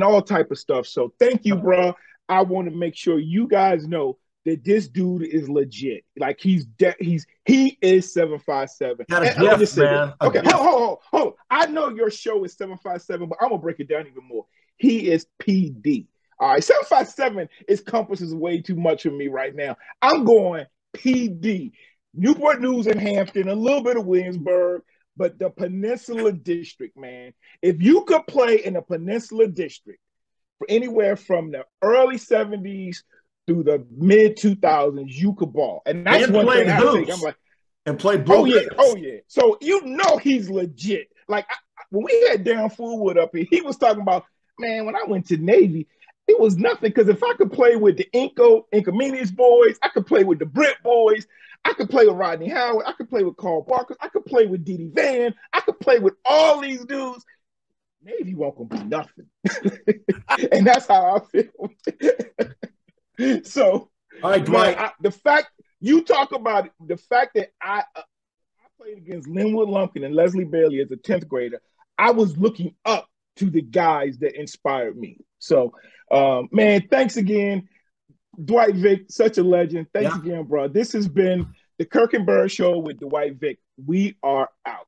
all type of stuff. So thank you, bro. I want to make sure you guys know that this dude is legit. Like he is 757.
Got a gift, man.
Okay, hold on. I know your show is 757, but I'm gonna break it down even more. He is PD. All right, 757 encompasses way too much for me right now. I'm going PD. Newport News and Hampton, a little bit of Williamsburg, but the Peninsula District, man. If you could play in the Peninsula District for anywhere from the early 70s through the mid 2000s, you could ball. And that's one thing I think. I'm like,
and play both.
Oh yeah. So he's legit. Like when we had Darren Foolwood up here, he was talking about, man, when I went to Navy, it was nothing because if I could play with the Incomenius boys, I could play with the Britt boys, I could play with Rodney Howard, I could play with Carl Barker, I could play with Dee Van, I could play with all these dudes. Navy won't gonna be nothing. And that's how I feel. So,
all right, Dwight.
The fact you talk about it, the fact that I played against Linwood Lumpkin and Leslie Bailey as a 10th grader, I was looking up to the guys that inspired me. So, man, thanks again. Dwight Vick, such a legend. Thanks again, bro. This has been the Kirk and Byrd Show with Dwight Vick. We are out.